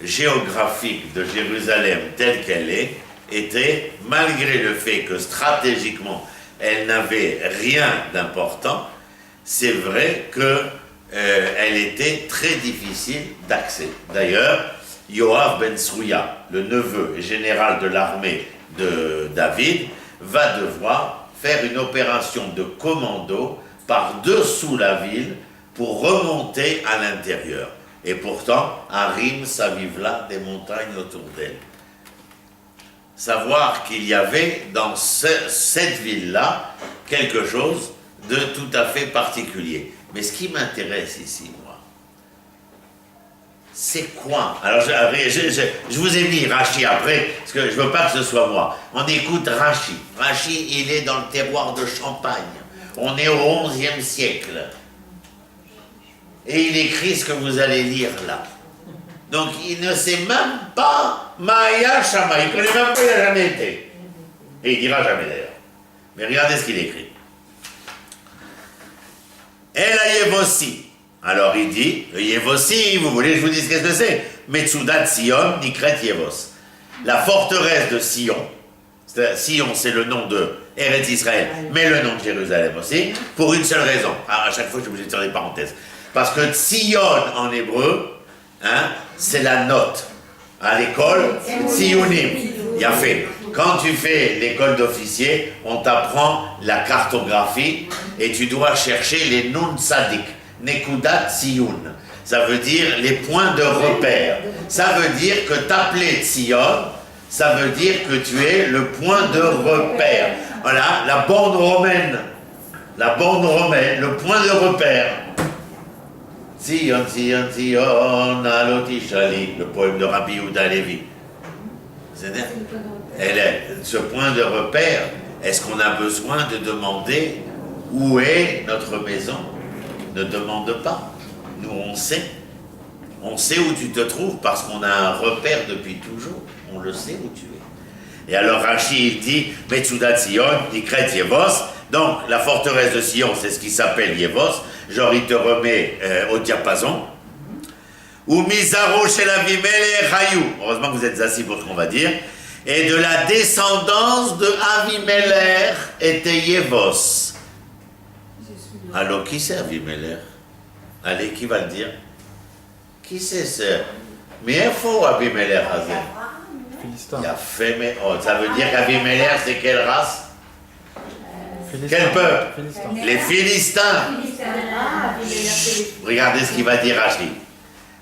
géographique de Jérusalem telle qu'elle est, était, malgré le fait que stratégiquement, elle n'avait rien d'important, c'est vrai qu'elle était très difficile d'accès. D'ailleurs, Yoav ben Tsruya, le neveu et général de l'armée de David, va devoir faire une opération de commando par-dessous la ville pour remonter à l'intérieur. Et pourtant, Harim, ça vive là, des montagnes autour d'elle. Savoir qu'il y avait dans cette ville-là quelque chose de tout à fait particulier. Mais ce qui m'intéresse ici, moi, c'est quoi? Alors, je vous ai mis Rachi après, parce que je ne veux pas que ce soit moi. On écoute Rachi. Rachi, il est dans le terroir de Champagne. On est au XIe siècle. Et il écrit ce que vous allez lire là. Donc, il ne sait même pas Maya Shama. Il ne connaît même pas, il n'a jamais été. Et il ne dira jamais d'ailleurs. Mais regardez ce qu'il écrit. El Yevosi. Alors il dit, le Yevosi, vous voulez que je vous dise qu'est-ce que c'est? Metsudat Sion, Nikret Yevos. La forteresse de Sion. Sion, c'est le nom de Eretz Israël, mais le nom de Jérusalem aussi, pour une seule raison. À chaque fois, je suis obligé de faire des parenthèses. Parce que Sion en hébreu, hein, c'est la note. À l'école, Sionim. Il y a fait. Quand tu fais l'école d'officier, on t'apprend la cartographie et tu dois chercher les Nun Tzadik, Nekudat Tziyun. Ça veut dire les points de repère. Ça veut dire que t'appeler Tzion, ça veut dire que tu es le point de repère. Voilà, la borne romaine. La borne romaine, le point de repère. Tzion, Tzion, Tzion, Alotishali, le poème de Rabbi Yehuda Levi. C'est-à-dire, ce point de repère, est-ce qu'on a besoin de demander où est notre maison? Ne demande pas. Nous, on sait. On sait où tu te trouves parce qu'on a un repère depuis toujours. On le sait où tu es. Et alors Rashi, il dit, Metsudat Sion, Nikret Yevos. Donc, la forteresse de Sion, c'est ce qui s'appelle Yevos. Genre, il te remet au diapason. Ou Mizaro chez la Vimele Chayou. Heureusement que vous êtes assis pour ce qu'on va dire. Et de la descendance de Avimelech était Yevos. Alors, qui c'est Avimelech? Allez, qui va le dire? Qui c'est ce? Mais il faut Avimelech Hazé. Il a fait, mais ça veut dire qu'Avimelech, c'est quelle race? Quel peuple? Les Philistins. Regardez ce qu'il va dire Rachid.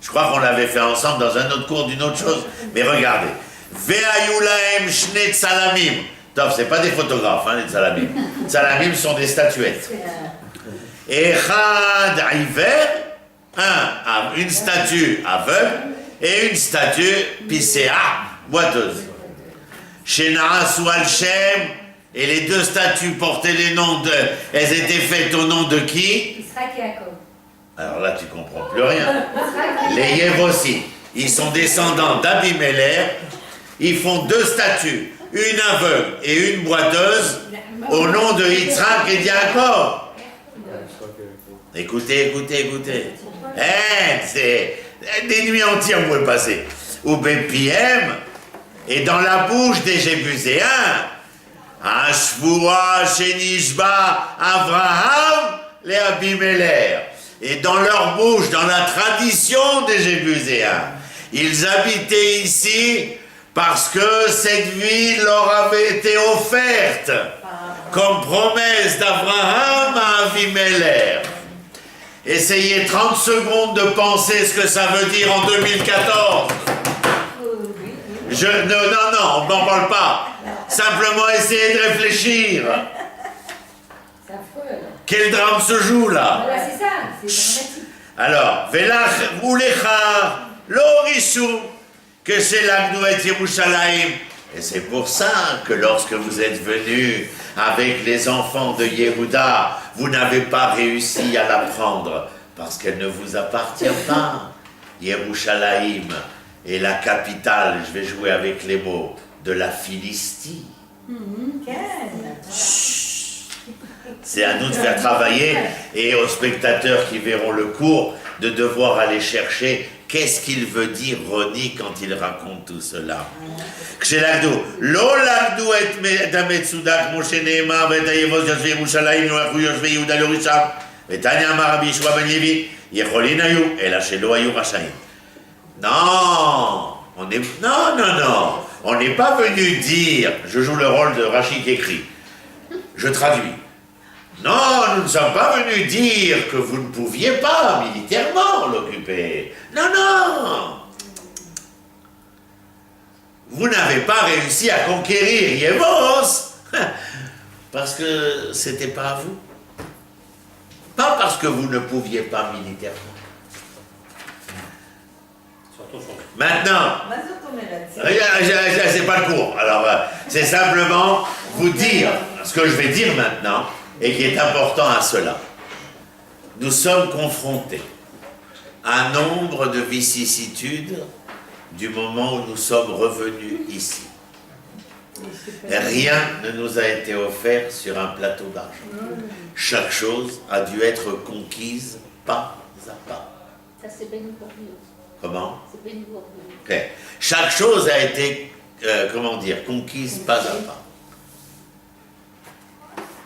Je crois qu'on l'avait fait ensemble dans un autre cours d'une autre chose. Mais regardez. Ve'ayulahem shne tsalamim. Top, c'est pas des photographes, hein, les tsalamim. Tsalamim sont des statuettes. Echad Iver, une statue aveugle et une statue Pisséa, boiteuse. Shena'asu al-Shem, et les deux statues portaient les noms de. Elles étaient faites au nom de qui? Israël et Jacob. Alors là, tu comprends plus rien. Les Yévosi, ils sont descendants d'Abimelech, ils font deux statues, une aveugle et une boiteuse, au nom de Yitzhak et Jacob. Écoutez. C'est des nuits entières vous pouvez passer. Ou BPM, et dans la bouche des Jébuséens, Ashvua Shenishba Avraham les Abimelech. Et dans leur bouche, dans la tradition des Jébuséens, ils habitaient ici parce que cette ville leur avait été offerte comme promesse d'Abraham à Avimelech. Essayez 30 secondes de penser ce que ça veut dire en 2014. Non, on n'en parle pas. Simplement essayez de réfléchir. Quel drame se joue là? Voilà, c'est ça, c'est dramatique. Alors, Velach Ulecha, Lorishu, que c'est l'Agnou et Yerushalayim. Et c'est pour ça que lorsque vous êtes venus avec les enfants de Yehuda, vous n'avez pas réussi à la prendre, parce qu'elle ne vous appartient pas. Yerushalayim est la capitale, je vais jouer avec les mots, de la Philistie. C'est à nous de faire travailler et aux spectateurs qui verront le cours de devoir aller chercher qu'est-ce qu'il veut dire Roni quand il raconte tout cela. Non, on n'est pas venu dire, je joue le rôle de Rachid qui écrit, je traduis. Non, nous ne sommes pas venus dire que vous ne pouviez pas militairement l'occuper. Non. Vous n'avez pas réussi à conquérir Yevos parce que c'était pas à vous. Pas parce que vous ne pouviez pas militairement. Maintenant, c'est pas le cours. Alors, c'est simplement vous dire ce que je vais dire maintenant et qui est important à cela. Nous sommes confrontés à un nombre de vicissitudes du moment où nous sommes revenus ici. Rien ne nous a été offert sur un plateau d'argent. Chaque chose a dû être conquise pas à pas. Ça, c'est béni pour Dieu. Comment? C'est béni pour Dieu. Okay. Chaque chose a été, conquise pas à pas.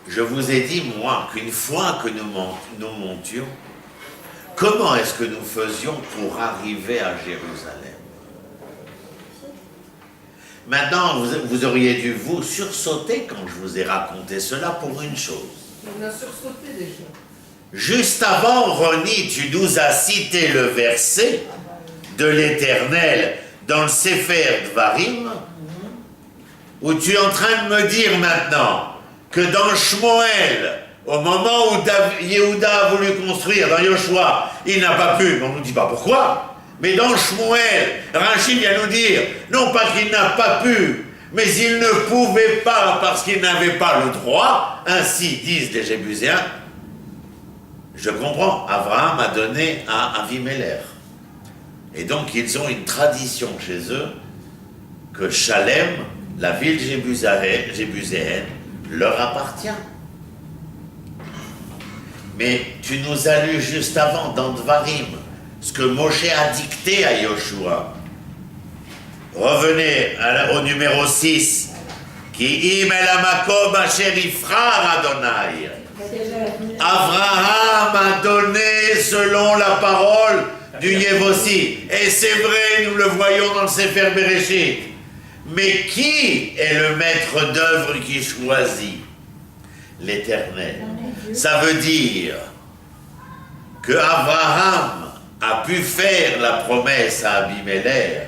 Je vous ai dit, moi, qu'une fois que nous montions, comment est-ce que nous faisions pour arriver à Jérusalem? Maintenant, vous auriez dû vous sursauter quand je vous ai raconté cela pour une chose. On a sursauté déjà. Juste avant, Ronnie, tu nous as cité le verset de l'Éternel dans le Sefer Dvarim, où tu es en train de me dire maintenant que dans Shmuel, au moment où Yehuda a voulu construire, dans Yoshua, il n'a pas pu, mais on ne nous dit pas pourquoi. Mais dans Shmuel, Rachid vient nous dire, non pas qu'il n'a pas pu, mais il ne pouvait pas parce qu'il n'avait pas le droit, ainsi disent les Jébuséens. Je comprends, Abraham a donné à Avimelech. Et donc ils ont une tradition chez eux que Shalem, la ville jébuséenne, leur appartient. Mais tu nous as lu juste avant dans Dvarim ce que Moshe a dicté à Yoshua. Revenez au numéro 6. Ki im el hamakom asher yifrar Adonai. Abraham a donné selon la parole du Yévosi. Et c'est vrai, nous le voyons dans le Sefer Bereshit. Mais qui est le maître d'œuvre qui choisit? L'Éternel. Ça veut dire que Abraham a pu faire la promesse à Abimelech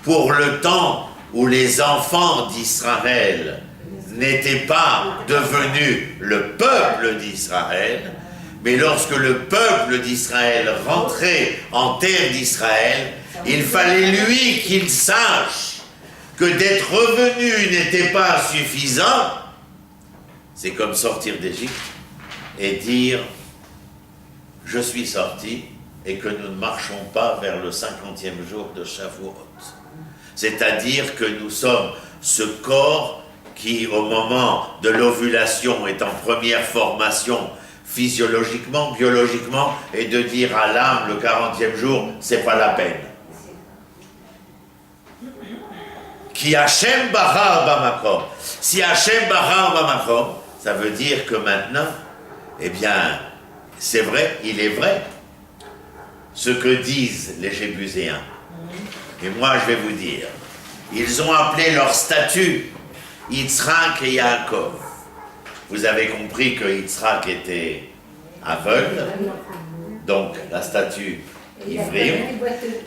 pour le temps où les enfants d'Israël n'étaient pas devenus le peuple d'Israël, mais lorsque le peuple d'Israël rentrait en terre d'Israël, il fallait lui qu'il sache que d'être revenu n'était pas suffisant. C'est comme sortir d'Égypte et dire « Je suis sorti » et que nous ne marchons pas vers le 50e jour de Shavuot. C'est-à-dire que nous sommes ce corps qui, au moment de l'ovulation, est en première formation physiologiquement, biologiquement, et de dire à l'âme le 40e jour, c'est pas la peine. Qui Hachem Bahar Bamakom. Si Hachem Bahar Bamakom, ça veut dire que maintenant, eh bien, c'est vrai, il est vrai, ce que disent les Jébuséens. Et moi, je vais vous dire, ils ont appelé leur statue Yitzhak et Yaakov. Vous avez compris que Yitzhak était aveugle, donc la statue Ivrim,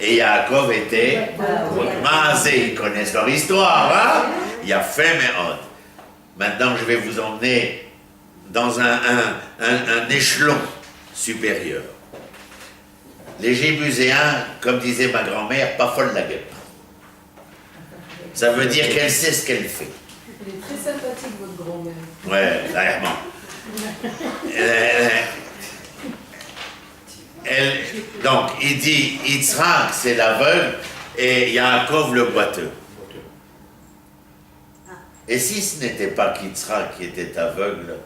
et Yaakov était Maazé. Ils connaissent leur histoire, hein? Il y a fait Me'od. Maintenant, je vais vous emmener dans un échelon supérieur. Les Jébuséens, comme disait ma grand-mère, pas folle la guêpe. Ça veut dire qu'elle sait ce qu'elle fait. Elle est très sympathique, votre grand-mère. Ouais, vraiment. Donc, il dit, Yitzhak, c'est l'aveugle, et Yaakov, le boiteux. Et si ce n'était pas qu'Yitzhak qui était aveugle,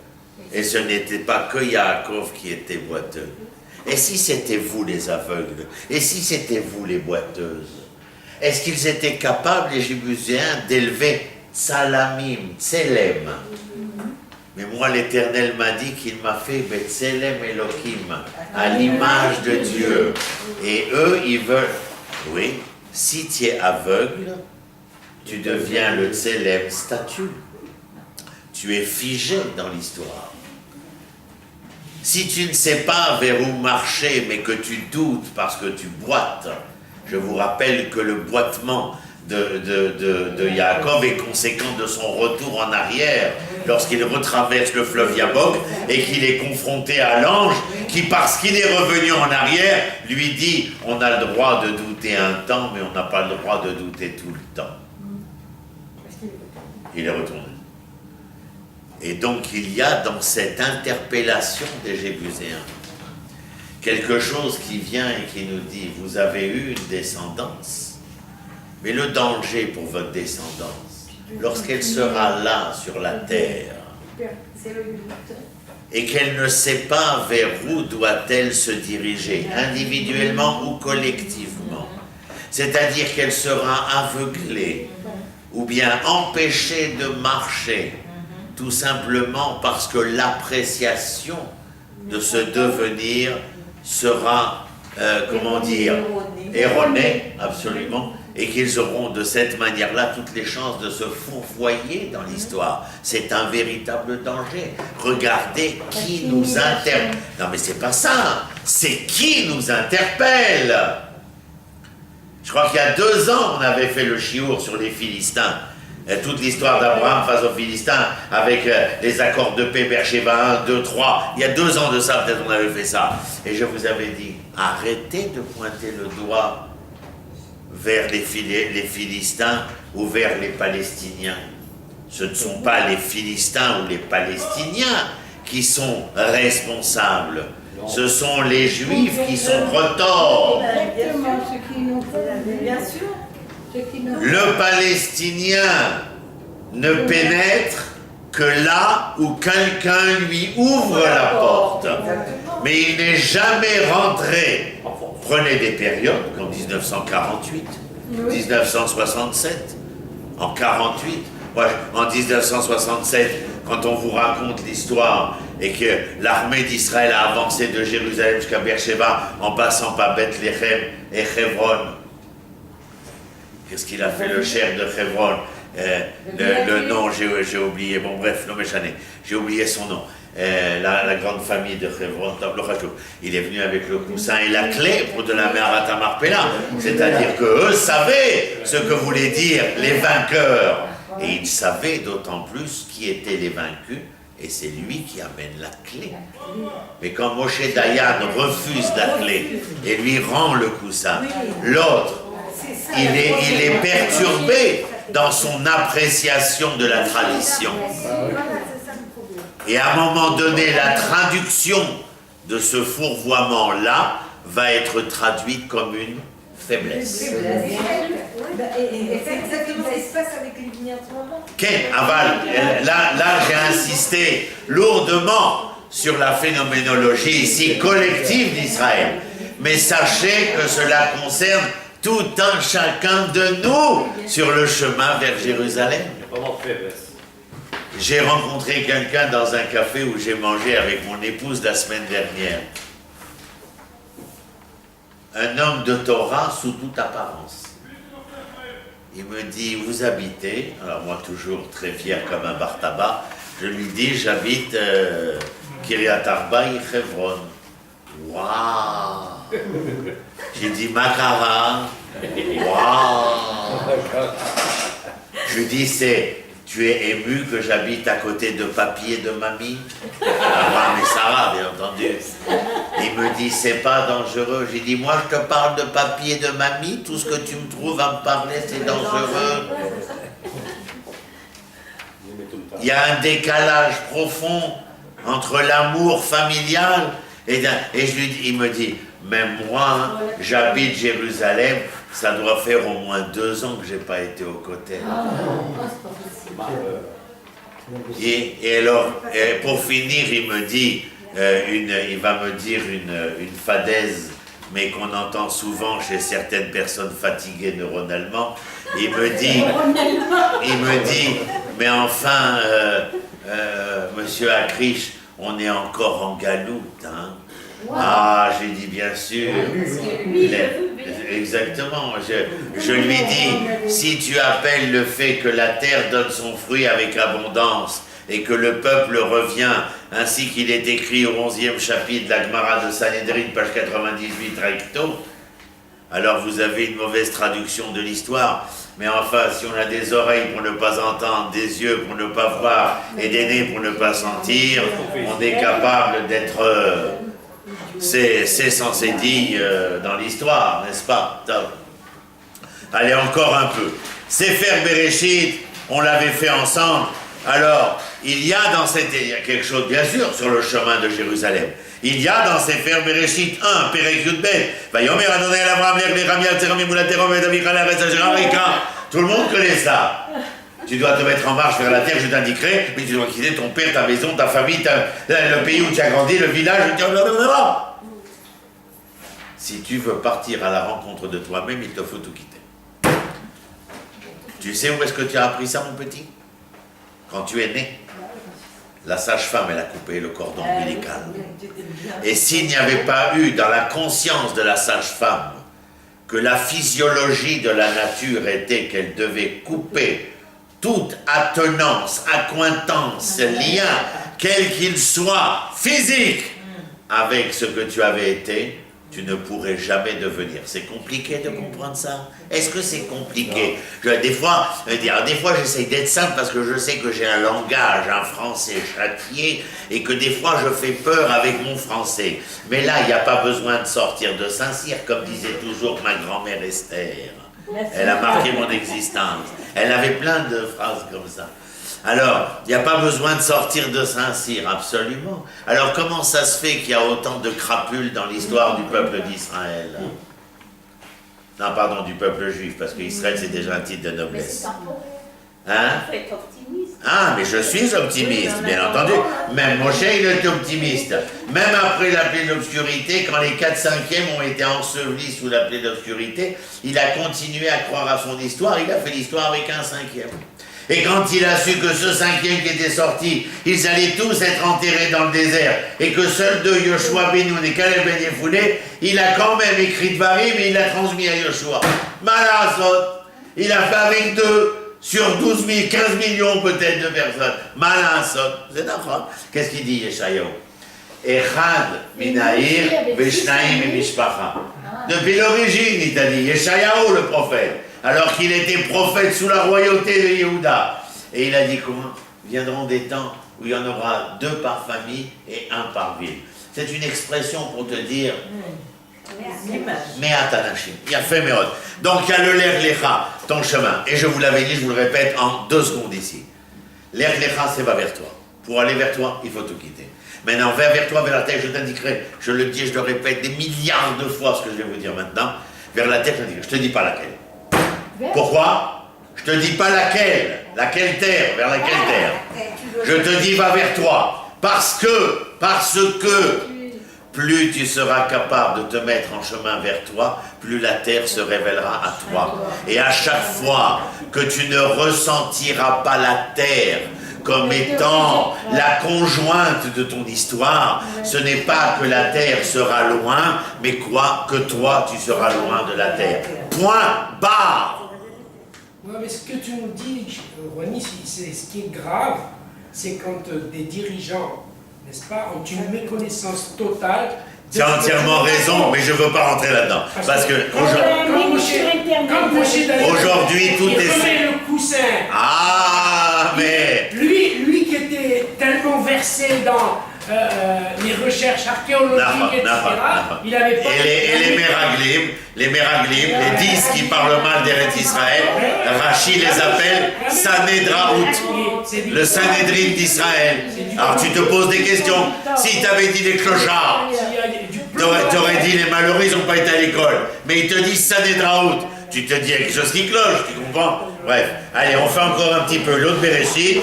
et ce n'était pas que Yaakov qui était boiteux, et si c'était vous les aveugles, et si c'était vous les boiteuses, est-ce qu'ils étaient capables, les Jébuséens, d'élever Salamim, Tselem? Mais moi, l'Éternel m'a dit qu'il m'a fait Betselem Elohim, à l'image de Dieu. Et eux, ils veulent... Oui, si tu es aveugle, tu deviens le Tselem statue. Tu es figé dans l'histoire. Si tu ne sais pas vers où marcher, mais que tu doutes parce que tu boites, je vous rappelle que le boitement de Yaakov est conséquent de son retour en arrière lorsqu'il retraverse le fleuve Yabok et qu'il est confronté à l'ange qui, parce qu'il est revenu en arrière, lui dit « On a le droit de douter un temps, mais on n'a pas le droit de douter tout le temps. » Il est retourné. Et donc il y a dans cette interpellation des Jébuséens quelque chose qui vient et qui nous dit, vous avez eu une descendance, mais le danger pour votre descendance, lorsqu'elle sera là sur la terre, et qu'elle ne sait pas vers où doit-elle se diriger, individuellement ou collectivement, c'est-à-dire qu'elle sera aveuglée, ou bien empêchée de marcher, tout simplement parce que l'appréciation de ce devenir sera, comment dire, erronée, absolument, et qu'ils auront de cette manière-là toutes les chances de se fourvoyer dans l'histoire. C'est un véritable danger. Regardez qui nous interpelle. Non mais c'est pas ça, c'est qui nous interpelle. Je crois qu'il y a 2 ans, on avait fait le chiour sur les Philistins. Toute l'histoire d'Abraham face aux Philistins, avec les accords de paix, Beersheba 1, 2, 3. Il y a 2 ans de ça, peut-être on avait fait ça. Et je vous avais dit, arrêtez de pointer le doigt vers les Philistins ou vers les Palestiniens. Ce ne sont pas les Philistins ou les Palestiniens qui sont responsables. Ce sont les Juifs qui sont retors. Exactement, ce qui nous fait. Bien sûr. Le Palestinien ne pénètre que là où quelqu'un lui ouvre la porte. Mais il n'est jamais rentré. Prenez des périodes comme 1948, 1967, en 48. Moi, en 1967, quand on vous raconte l'histoire et que l'armée d'Israël a avancé de Jérusalem jusqu'à Beersheba en passant par Bethléem et Hebron, qu'est-ce qu'il a fait le chef de Hebron? Le nom, j'ai oublié. Bon, bref, non, mais j'ai oublié son nom. La grande famille de Hebron, il est venu avec le coussin et la clé pour de la Meharat Marpella. C'est-à-dire qu'eux savaient ce que voulaient dire les vainqueurs. Et ils savaient d'autant plus qui étaient les vaincus. Et c'est lui qui amène la clé. Mais quand Moshe Dayan refuse la clé et lui rend le coussin, l'autre, il est perturbé dans son appréciation de la tradition. Et à un moment donné, la traduction de ce fourvoiement-là va être traduite comme une faiblesse. Et c'est exactement ce qui se passe avec les vignes en ce moment. Ken, Aval, là j'ai insisté lourdement sur la phénoménologie ici collective d'Israël. Mais sachez que cela concerne tout un chacun de nous sur le chemin vers Jérusalem. J'ai rencontré quelqu'un dans un café où j'ai mangé avec mon épouse la semaine dernière. Un homme de Torah sous toute apparence. Il me dit, vous habitez, alors moi toujours très fier comme un bar tabac, je lui dis, j'habite Kiryat Arba et Hebron. Waouh! J'ai dit, Makara. Waouh! Je lui dis, tu es ému que j'habite à côté de papy et de mamie? Abraham et Sarah, bien entendu. Il me dit, c'est pas dangereux. J'ai dit, moi je te parle de papy et de mamie, tout ce que tu me trouves à me parler, c'est dangereux. Il y a un décalage profond entre l'amour familial et il me dit, même moi, hein, j'habite Jérusalem, ça doit faire au moins 2 ans que j'ai pas été au Kotel. Et alors, pour finir, il me dit, il va me dire une fadaise, mais qu'on entend souvent chez certaines personnes fatiguées neuronalement. Il me dit, mais enfin, monsieur Akrish, on est encore en galoute, hein. Wow. Ah, j'ai dit bien sûr. Exactement. Je lui dis, si tu appelles le fait que la terre donne son fruit avec abondance et que le peuple revient, ainsi qu'il est écrit au 11e chapitre de la Gemara de Sanhedrin, page 98, recto, alors vous avez une mauvaise traduction de l'histoire. Mais enfin, si on a des oreilles pour ne pas entendre, des yeux pour ne pas voir et des nez pour ne pas sentir, on est capable d'être... C'est censé dire dans l'histoire, n'est-ce pas? Allez, encore un peu. Sefer Bereshit, on l'avait fait ensemble. Alors, il y a quelque chose, bien sûr, sur le chemin de Jérusalem. Il y a dans Sefer Bereshit 1, Perek Yudbet, Vayomer Adonai Abraham, Lerlecham, Yaltzeram, Mulaterom, Edavichal, Aretzajerarika. Tout le monde connaît ça. Tu dois te mettre en marche vers la terre, je t'indiquerai, mais tu dois quitter ton père, ta maison, ta famille, le pays où tu as grandi, le village, blablabla. Si tu veux partir à la rencontre de toi-même, il te faut tout quitter. Tu sais où est-ce que tu as appris ça, mon petit? Quand tu es né, la sage-femme, elle a coupé le cordon ombilical. Et s'il n'y avait pas eu dans la conscience de la sage-femme que la physiologie de la nature était qu'elle devait couper toute attenance, accointance, lien, quel qu'il soit, physique, avec ce que tu avais été, tu ne pourrais jamais devenir. C'est compliqué de comprendre ça? Est-ce que c'est compliqué? Des fois, j'essaye d'être simple parce que je sais que j'ai un langage, un français châtié, et que des fois je fais peur avec mon français. Mais là, il n'y a pas besoin de sortir de Saint-Cyr, comme disait toujours ma grand-mère Esther. Elle a marqué mon existence. Elle avait plein de phrases comme ça. Alors, il n'y a pas besoin de sortir de Saint-Cyr, absolument. Alors, comment ça se fait qu'il y a autant de crapules dans l'histoire du peuple d'Israël? Non, pardon, du peuple juif, parce qu'Israël, c'est déjà un titre de noblesse. Hein? Ah, mais je suis optimiste, bien entendu. Même Moshe, il était optimiste. Même après la plaie de l'obscurité, quand les 4/5e ont été ensevelis sous la plaie de l'obscurité, il a continué à croire à son histoire, il a fait l'histoire avec un 5e. Et quand il a su que ce 5e qui était sorti, ils allaient tous être enterrés dans le désert, et que seuls deux, Yoshua ben Nun et Caleb ben Yefoulé, il a quand même écrit Dvarim et il l'a transmis à Yoshua. Malasot, il a fait avec 2 sur 12 000, 15 millions peut-être de personnes. Malasot, c'est d'accord. Qu'est-ce qu'il dit Yeshayahu? Echad minaïr veshnaim et mishpacha. Depuis l'origine, il t'a dit, Yeshayahu le prophète, alors qu'il était prophète sous la royauté de Yehuda. Et il a dit comment? Viendront des temps où il y en aura 2 par famille et 1 par ville. C'est une expression pour te dire Me'atanashim. Il y a fait Me'ot. Donc il y a le Ler Lecha, ton chemin. Et je vous l'avais dit, je vous le répète en 2 secondes ici. Ler Lecha, c'est va vers toi. Pour aller vers toi, il faut tout quitter. Maintenant, va vers toi, vers la terre, je t'indiquerai, je le dis, je le répète des milliards de fois ce que je vais vous dire maintenant. Vers la terre, je te dis pas laquelle. Pourquoi? Je te dis pas laquelle terre, vers laquelle terre. Je te dis va vers toi. Parce que plus tu seras capable de te mettre en chemin vers toi, plus la terre se révélera à toi. Et à chaque fois que tu ne ressentiras pas la terre comme étant la conjointe de ton histoire, ce n'est pas que la terre sera loin, mais quoi que toi tu seras loin de la terre. Point barre. Oui, mais ce que tu nous dis, Ronnie, c'est ce qui est grave, c'est quand des dirigeants, n'est-ce pas, ont une méconnaissance totale. Tu as entièrement raison, mais je ne veux pas rentrer là-dedans. Parce que aujourd'hui, tout est... le coussin. Ah, mais... Lui qui était tellement versé dans les recherches archéologiques, etc., il avait pas... Et les Meraglim, les 10 qui parlent mal d'Eretz Israël, Rachi les appelle Sanedraout, le Sanhédrin d'Israël. Alors tu te poses des questions. Si tu avais dit les clochards, tu aurais dit les malheureux, ils n'ont pas été à l'école. Mais ils te disent Sanedraout. Tu te dis quelque chose qui cloche, tu comprends? Bref, allez, on fait encore un petit peu l'autre Bereshit.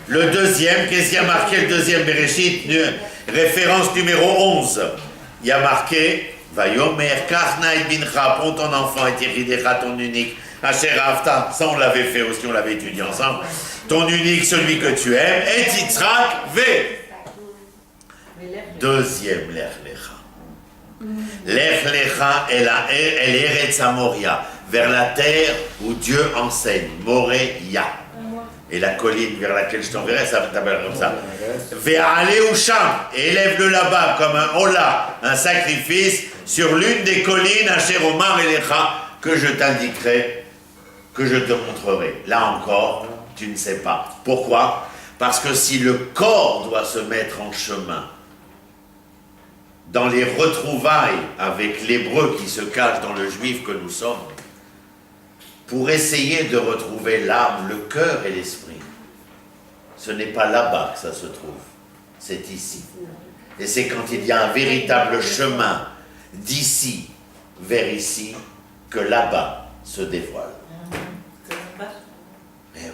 Le deuxième, qu'est-ce qu'il y a marqué le deuxième Bereshit? Référence numéro 11. Il y a marqué Vayomer Kachna et Bincha, prends ton enfant et Tiridecha, ton unique. Asher Avta, ça on l'avait fait aussi, on l'avait étudié ensemble. Ton unique, celui que tu aimes, et Yitzhak V. Deuxième Ler Lecha. Ler Lecha, elle est Eretz Moria, vers la terre où Dieu enseigne, Moréia. Et la colline vers laquelle je t'enverrai, ça s'appelle comme ça. Ve'ale Usham, élève-le là-bas comme un hola, un sacrifice, sur l'une des collines, Asher Omar Elecha, que je t'indiquerai, que je te montrerai. Là encore, tu ne sais pas. Pourquoi? Parce que si le corps doit se mettre en chemin, dans les retrouvailles avec l'hébreu qui se cache dans le juif que nous sommes, pour essayer de retrouver l'âme, le cœur et l'esprit. Ce n'est pas là-bas que ça se trouve, c'est ici. Et c'est quand il y a un véritable chemin d'ici vers ici que là-bas se dévoile. Eh oui.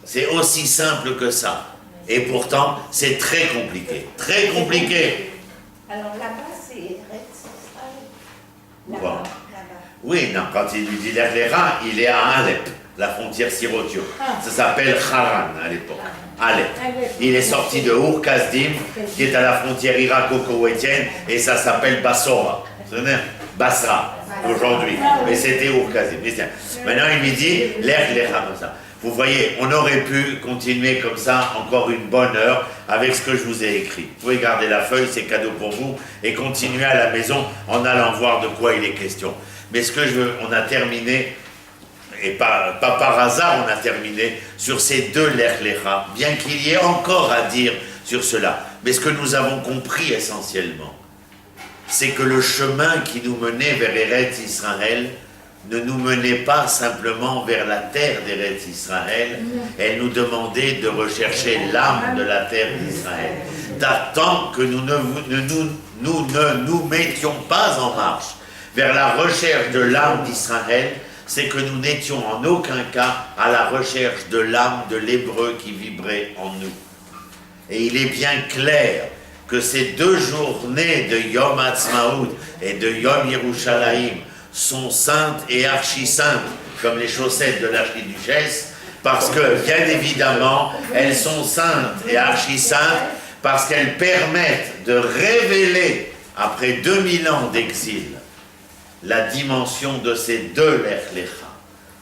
C'est aussi simple que ça. Et pourtant, c'est très compliqué. Très compliqué. Alors là-bas, c'est Eretz Israël. Quoi? Oui, non, quand il lui dit l'Erlera, il est à Alep, la frontière syro-turque. Ça s'appelle Haran à l'époque. Alep. Il est sorti de Ur Kasdim, qui est à la frontière irako-koweïtienne, et ça s'appelle Bassora. Basra. aujourd'hui. Mais c'était Urkazim. Maintenant, il lui dit, l'Ech Lecha comme ça. Vous voyez, on aurait pu continuer comme ça encore une bonne heure avec ce que je vous ai écrit. Vous pouvez garder la feuille, c'est cadeau pour vous, et continuer à la maison en allant voir de quoi il est question. Mais ce que je veux, on a terminé, et pas par hasard on a terminé, sur ces deux Lech Lecha, bien qu'il y ait encore à dire sur cela. Mais ce que nous avons compris essentiellement, c'est que le chemin qui nous menait vers Eretz Israël ne nous menait pas simplement vers la terre d'Eretz Israël, elle nous demandait de rechercher l'âme de la terre d'Israël, tant que nous ne nous mettions pas en marche vers la recherche de l'âme d'Israël, c'est que nous n'étions en aucun cas à la recherche de l'âme de l'hébreu qui vibrait en nous. Et il est bien clair que ces deux journées de Yom Ha'atzmaut et de Yom Yerushalayim sont saintes et archi-saintes, comme les chaussettes de l'archiduchesse, parce que, bien évidemment, elles sont saintes et archi-saintes, parce qu'elles permettent de révéler, après 2000 ans d'exil, la dimension de ces deux Lech Lecha.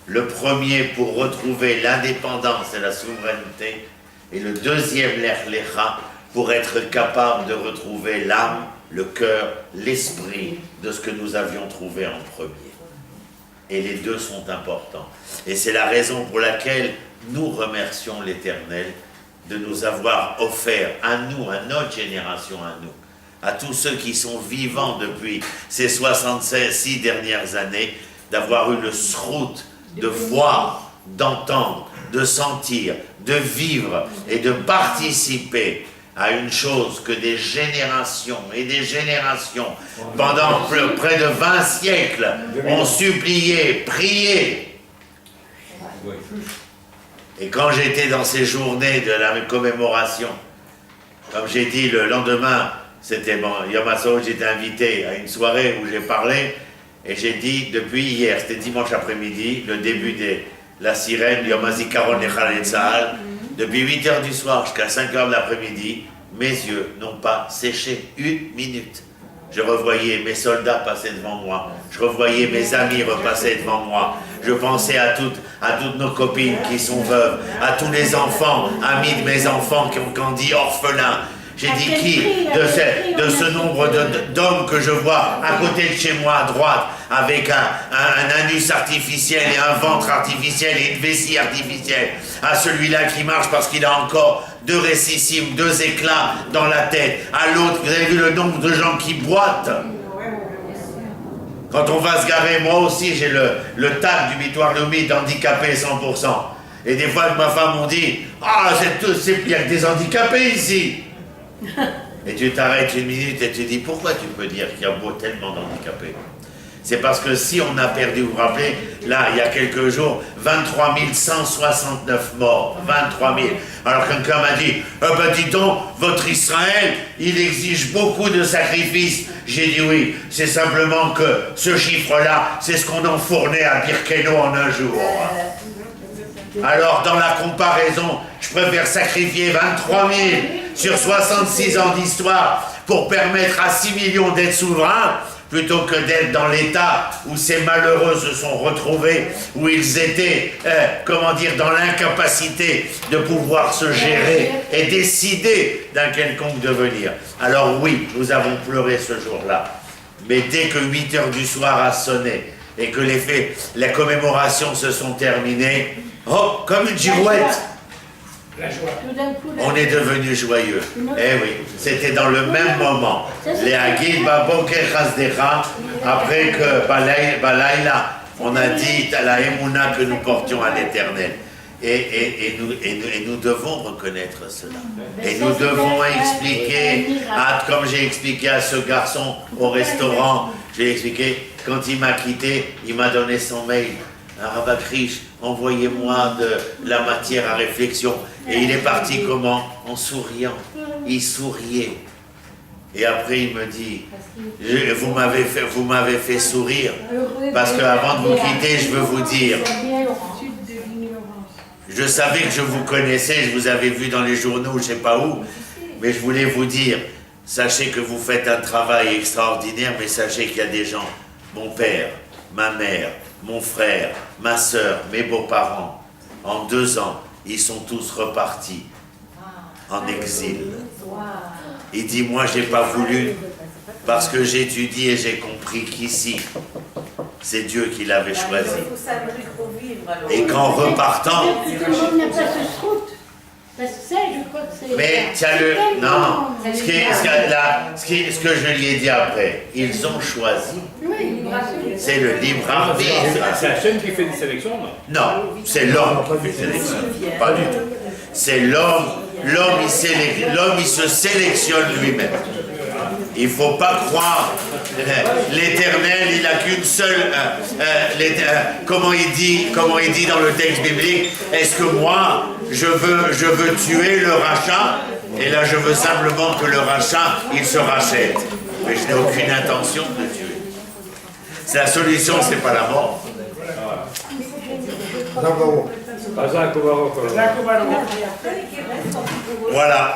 Le premier pour retrouver l'indépendance et la souveraineté, et le deuxième Lech Lecha pour être capable de retrouver l'âme, le cœur, l'esprit de ce que nous avions trouvé en premier. Et les deux sont importants. Et c'est la raison pour laquelle nous remercions l'Éternel de nous avoir offert à nous, à notre génération, à nous, à tous ceux qui sont vivants depuis ces 66 dernières années, d'avoir eu le srout de voir, d'entendre, de sentir, de vivre et de participer à une chose que des générations et des générations, pendant près de 20 siècles, ont supplié, prié. Et quand j'étais dans ces journées de la commémoration, comme j'ai dit le lendemain, c'était bon, Yom HaSout, j'étais invité à une soirée où j'ai parlé, et j'ai dit, depuis hier, c'était dimanche après-midi, le début de la sirène, Yom HaZikaron Echal Tzahal, depuis 8h du soir jusqu'à 5h de l'après-midi, mes yeux n'ont pas séché une minute. Je revoyais mes soldats passer devant moi, je revoyais mes amis repasser devant moi, je pensais à toutes nos copines qui sont veuves, à tous les enfants, amis de mes enfants qui ont grandi orphelins. J'ai dit qui de ce nombre d'hommes que je vois à côté de chez moi à droite, avec un anus artificiel et un ventre artificiel et une vessie artificielle, à celui-là qui marche parce qu'il a encore 2 récissimes, 2 éclats dans la tête, à l'autre, vous avez vu le nombre de gens qui boitent. Quand on va se garer, moi aussi j'ai le tag du Bitoire Leumi d'handicapés 100%. Et des fois ma femme on dit, ah il y a que des handicapés ici. Et tu t'arrêtes une minute et tu dis, pourquoi tu peux dire qu'il y a tellement d'handicapés? C'est parce que si on a perdu, vous vous rappelez, là, il y a quelques jours, 23 169 morts, 23 000. Alors quelqu'un m'a dit, ben dis donc, votre Israël, il exige beaucoup de sacrifices. J'ai dit oui, c'est simplement que ce chiffre-là, c'est ce qu'on en fournait à Birkenau en un jour. Alors, dans la comparaison, je préfère sacrifier 23 000 sur 66 ans d'histoire pour permettre à 6 millions d'être souverains, plutôt que d'être dans l'état où ces malheureux se sont retrouvés, où ils étaient, dans l'incapacité de pouvoir se gérer et décider d'un quelconque devenir. Alors oui, nous avons pleuré ce jour-là. Mais dès que 8h du soir a sonné et que les commémorations se sont terminées, oh, comme une girouette, La joie. on est devenu joyeux. Eh oui, c'était dans le même moment. Les Hagid Baboker Chasdecha, après que Balaïla, on a dit à la Emouna que nous portions à l'Éternel. Et nous devons reconnaître cela. Et nous devons expliquer, comme j'ai expliqué à ce garçon au restaurant, j'ai expliqué, quand il m'a quitté, il m'a donné son mail. Rav Krish, envoyez-moi de la matière à réflexion. Et il est parti comment? En souriant. Il souriait. Et après il me dit, vous m'avez fait sourire, parce qu'avant de vous quitter, je veux vous dire, je savais que je vous connaissais, je vous avais vu dans les journaux, je ne sais pas où, mais je voulais vous dire, sachez que vous faites un travail extraordinaire, mais sachez qu'il y a des gens, mon père, ma mère, mon frère, ma sœur, mes beaux-parents. En 2 ans, ils sont tous repartis en exil. Il dit, moi, j'ai pas voulu, parce que j'étudie et j'ai compris qu'ici, c'est Dieu qui l'avait choisi. Et qu'en repartant... Tout le monde n'a pas ce route. Parce que ça, je crois que c'est... Mais tiens le... Non, ce que je lui ai dit après, ils ont choisi. Oui, C'est le libre arbitre. C'est la chaîne qui fait des sélections, non? Non, c'est l'homme qui fait sélection. Pas du tout. C'est l'homme. L'homme, il se sélectionne lui-même. Il ne faut pas croire. L'Éternel, il n'a qu'une seule. Comment il dit dans le texte biblique, est-ce que moi, je veux tuer le rachat? Et là, je veux simplement que le rachat, il se rachète. Mais je n'ai aucune intention de le tuer. C'est la solution, c'est pas la mort. Pas un Voilà.